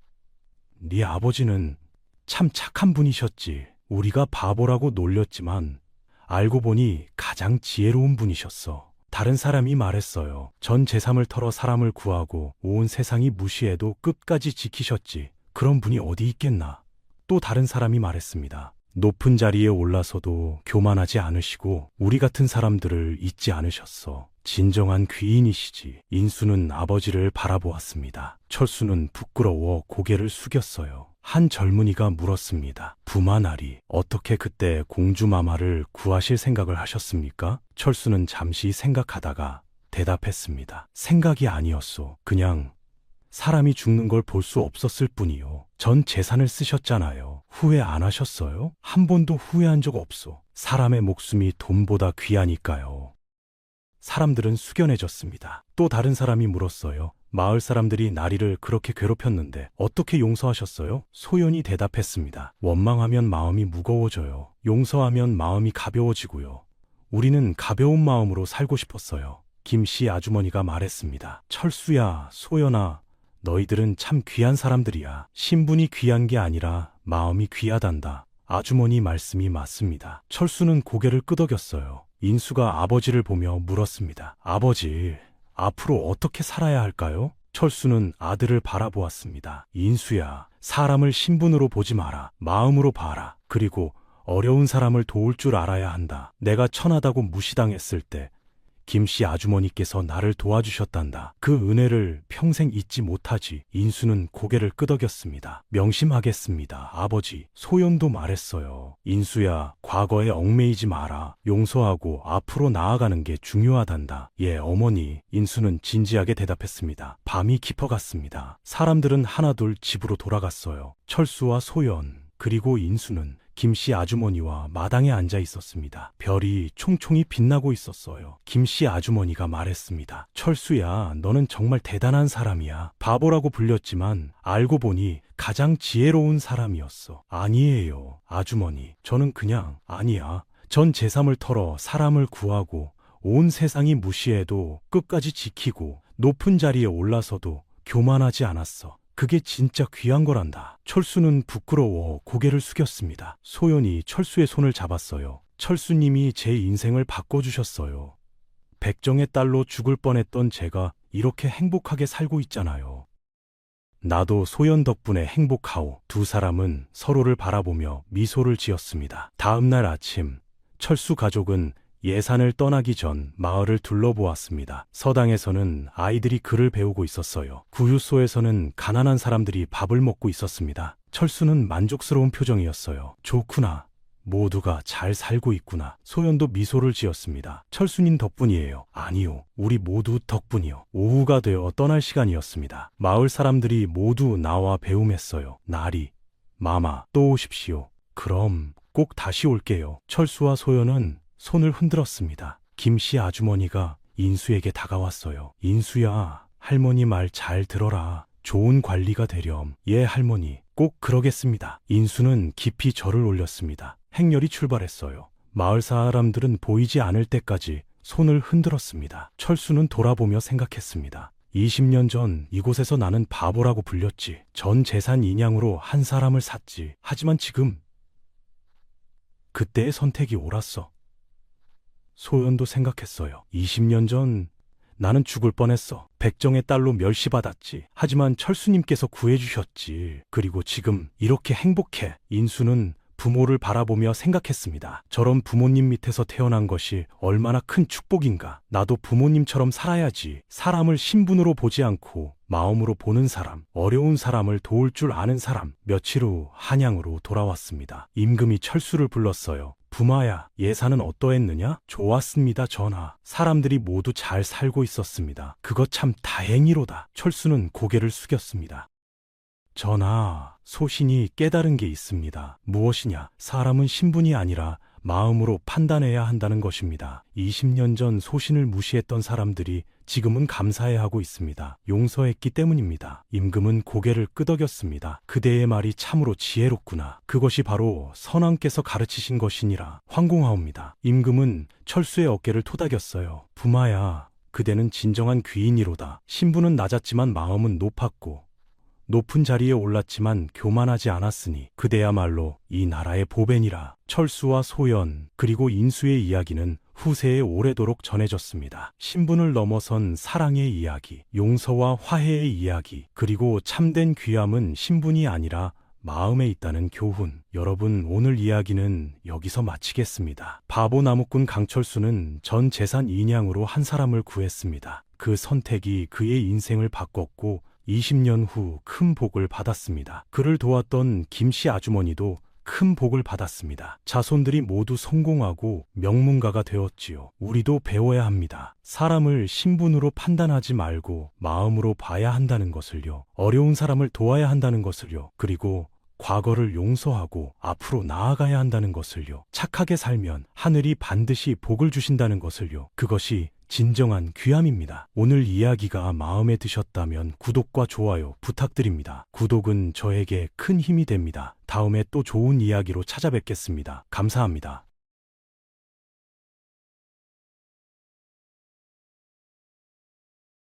네 아버지는 참 착한 분이셨지. 우리가 바보라고 놀렸지만 알고 보니 가장 지혜로운 분이셨어. 다른 사람이 말했어요. 전 재산을 털어 사람을 구하고 온 세상이 무시해도 끝까지 지키셨지. 그런 분이 어디 있겠나. 또 다른 사람이 말했습니다. 높은 자리에 올라서도 교만하지 않으시고 우리 같은 사람들을 잊지 않으셨어. 진정한 귀인이시지. 인수는 아버지를 바라보았습니다. 철수는 부끄러워 고개를 숙였어요. 한 젊은이가 물었습니다. 부마나리, 어떻게 그때 공주마마를 구하실 생각을 하셨습니까? 철수는 잠시 생각하다가 대답했습니다. 생각이 아니었소. 그냥 사람이 죽는 걸 볼 수 없었을 뿐이요. 전 재산을 쓰셨잖아요. 후회 안 하셨어요? 한 번도 후회한 적 없소. 사람의 목숨이 돈보다 귀하니까요. 사람들은 숙연해졌습니다. 또 다른 사람이 물었어요. 마을 사람들이 나리를 그렇게 괴롭혔는데 어떻게 용서하셨어요? 소연이 대답했습니다. 원망하면 마음이 무거워져요. 용서하면 마음이 가벼워지고요. 우리는 가벼운 마음으로 살고 싶었어요. 김씨 아주머니가 말했습니다. 철수야, 소연아, 너희들은 참 귀한 사람들이야. 신분이 귀한 게 아니라 마음이 귀하단다. 아주머니 말씀이 맞습니다. 철수는 고개를 끄덕였어요. 인수가 아버지를 보며 물었습니다. 아버지, 앞으로 어떻게 살아야 할까요? 철수는 아들을 바라보았습니다. 인수야, 사람을 신분으로 보지 마라. 마음으로 봐라. 그리고 어려운 사람을 도울 줄 알아야 한다. 내가 천하다고 무시당했을 때 김씨 아주머니께서 나를 도와주셨단다. 그 은혜를 평생 잊지 못하지. 인수는 고개를 끄덕였습니다. 명심하겠습니다, 아버지. 소연도 말했어요. 인수야, 과거에 얽매이지 마라. 용서하고 앞으로 나아가는 게 중요하단다. 예, 어머니. 인수는 진지하게 대답했습니다. 밤이 깊어갔습니다. 사람들은 하나둘 집으로 돌아갔어요. 철수와 소연, 그리고 인수는 김씨 아주머니와 마당에 앉아 있었습니다. 별이 총총히 빛나고 있었어요. 김씨 아주머니가 말했습니다. 철수야, 너는 정말 대단한 사람이야. 바보라고 불렸지만 알고 보니 가장 지혜로운 사람이었어. 아니에요, 아주머니. 저는 그냥 아니야. 전 제3을 털어 사람을 구하고 온 세상이 무시해도 끝까지 지키고 높은 자리에 올라서도 교만하지 않았어. 그게 진짜 귀한 거란다. 철수는 부끄러워 고개를 숙였습니다. 소연이 철수의 손을 잡았어요. 철수님이 제 인생을 바꿔주셨어요. 백정의 딸로 죽을 뻔했던 제가 이렇게 행복하게 살고 있잖아요. 나도 소연 덕분에 행복하오. 두 사람은 서로를 바라보며 미소를 지었습니다. 다음 날 아침, 철수 가족은 예산을 떠나기 전 마을을 둘러보았습니다. 서당에서는 아이들이 글을 배우고 있었어요. 구유소에서는 가난한 사람들이 밥을 먹고 있었습니다. 철수는 만족스러운 표정이었어요. 좋구나. 모두가 잘 살고 있구나. 소연도 미소를 지었습니다. 철수님 덕분이에요. 아니요, 우리 모두 덕분이요. 오후가 되어 떠날 시간이었습니다. 마을 사람들이 모두 나와 배움했어요. 나리, 마마, 또 오십시오. 그럼 꼭 다시 올게요. 철수와 소연은 손을 흔들었습니다. 김씨 아주머니가 인수에게 다가왔어요. 인수야, 할머니 말 잘 들어라. 좋은 관리가 되렴. 예, 할머니. 꼭 그러겠습니다. 인수는 깊이 절을 올렸습니다. 행렬이 출발했어요. 마을 사람들은 보이지 않을 때까지 손을 흔들었습니다. 철수는 돌아보며 생각했습니다. 20년 전 이곳에서 나는 바보라고 불렸지. 전 재산 인양으로 한 사람을 샀지. 하지만 지금 그때의 선택이 옳았어. 소연도 생각했어요. 20년 전 나는 죽을 뻔했어. 백정의 딸로 멸시받았지. 하지만 철수님께서 구해주셨지. 그리고 지금 이렇게 행복해. 인수는 부모를 바라보며 생각했습니다. 저런 부모님 밑에서 태어난 것이 얼마나 큰 축복인가. 나도 부모님처럼 살아야지. 사람을 신분으로 보지 않고 마음으로 보는 사람, 어려운 사람을 도울 줄 아는 사람. 며칠 후 한양으로 돌아왔습니다. 임금이 철수를 불렀어요. 부마야, 예산은 어떠했느냐? 좋았습니다, 전하. 사람들이 모두 잘 살고 있었습니다. 그것 참 다행이로다. 철수는 고개를 숙였습니다. 전하, 소신이 깨달은 게 있습니다. 무엇이냐? 사람은 신분이 아니라 마음으로 판단해야 한다는 것입니다. 20년 전 소신을 무시했던 사람들이 지금은 감사해 하고 있습니다. 용서했기 때문입니다. 임금은 고개를 끄덕였습니다. 그대의 말이 참으로 지혜롭구나. 그것이 바로 선왕께서 가르치신 것이니라. 황공하옵니다. 임금은 철수의 어깨를 토닥였어요. 부마야, 그대는 진정한 귀인이로다. 신분은 낮았지만 마음은 높았고 높은 자리에 올랐지만 교만하지 않았으니 그대야말로 이 나라의 보배니라. 철수와 소연 그리고 인수의 이야기는 후세에 오래도록 전해졌습니다. 신분을 넘어선 사랑의 이야기, 용서와 화해의 이야기, 그리고 참된 귀함은 신분이 아니라 마음에 있다는 교훈. 여러분, 오늘 이야기는 여기서 마치겠습니다. 바보 나무꾼 강철수는 전 재산 인양으로 한 사람을 구했습니다. 그 선택이 그의 인생을 바꿨고 20년 후 큰 복을 받았습니다. 그를 도왔던 김씨 아주머니도 큰 복을 받았습니다. 자손들이 모두 성공하고 명문가가 되었지요. 우리도 배워야 합니다. 사람을 신분으로 판단하지 말고 마음으로 봐야 한다는 것을요. 어려운 사람을 도와야 한다는 것을요. 그리고 과거를 용서하고 앞으로 나아가야 한다는 것을요. 착하게 살면 하늘이 반드시 복을 주신다는 것을요. 그것이 진정한 귀함입니다. 오늘 이야기가 마음에 드셨다면 구독과 좋아요 부탁드립니다. 구독은 저에게 큰 힘이 됩니다. 다음에 또 좋은 이야기로 찾아뵙겠습니다. 감사합니다.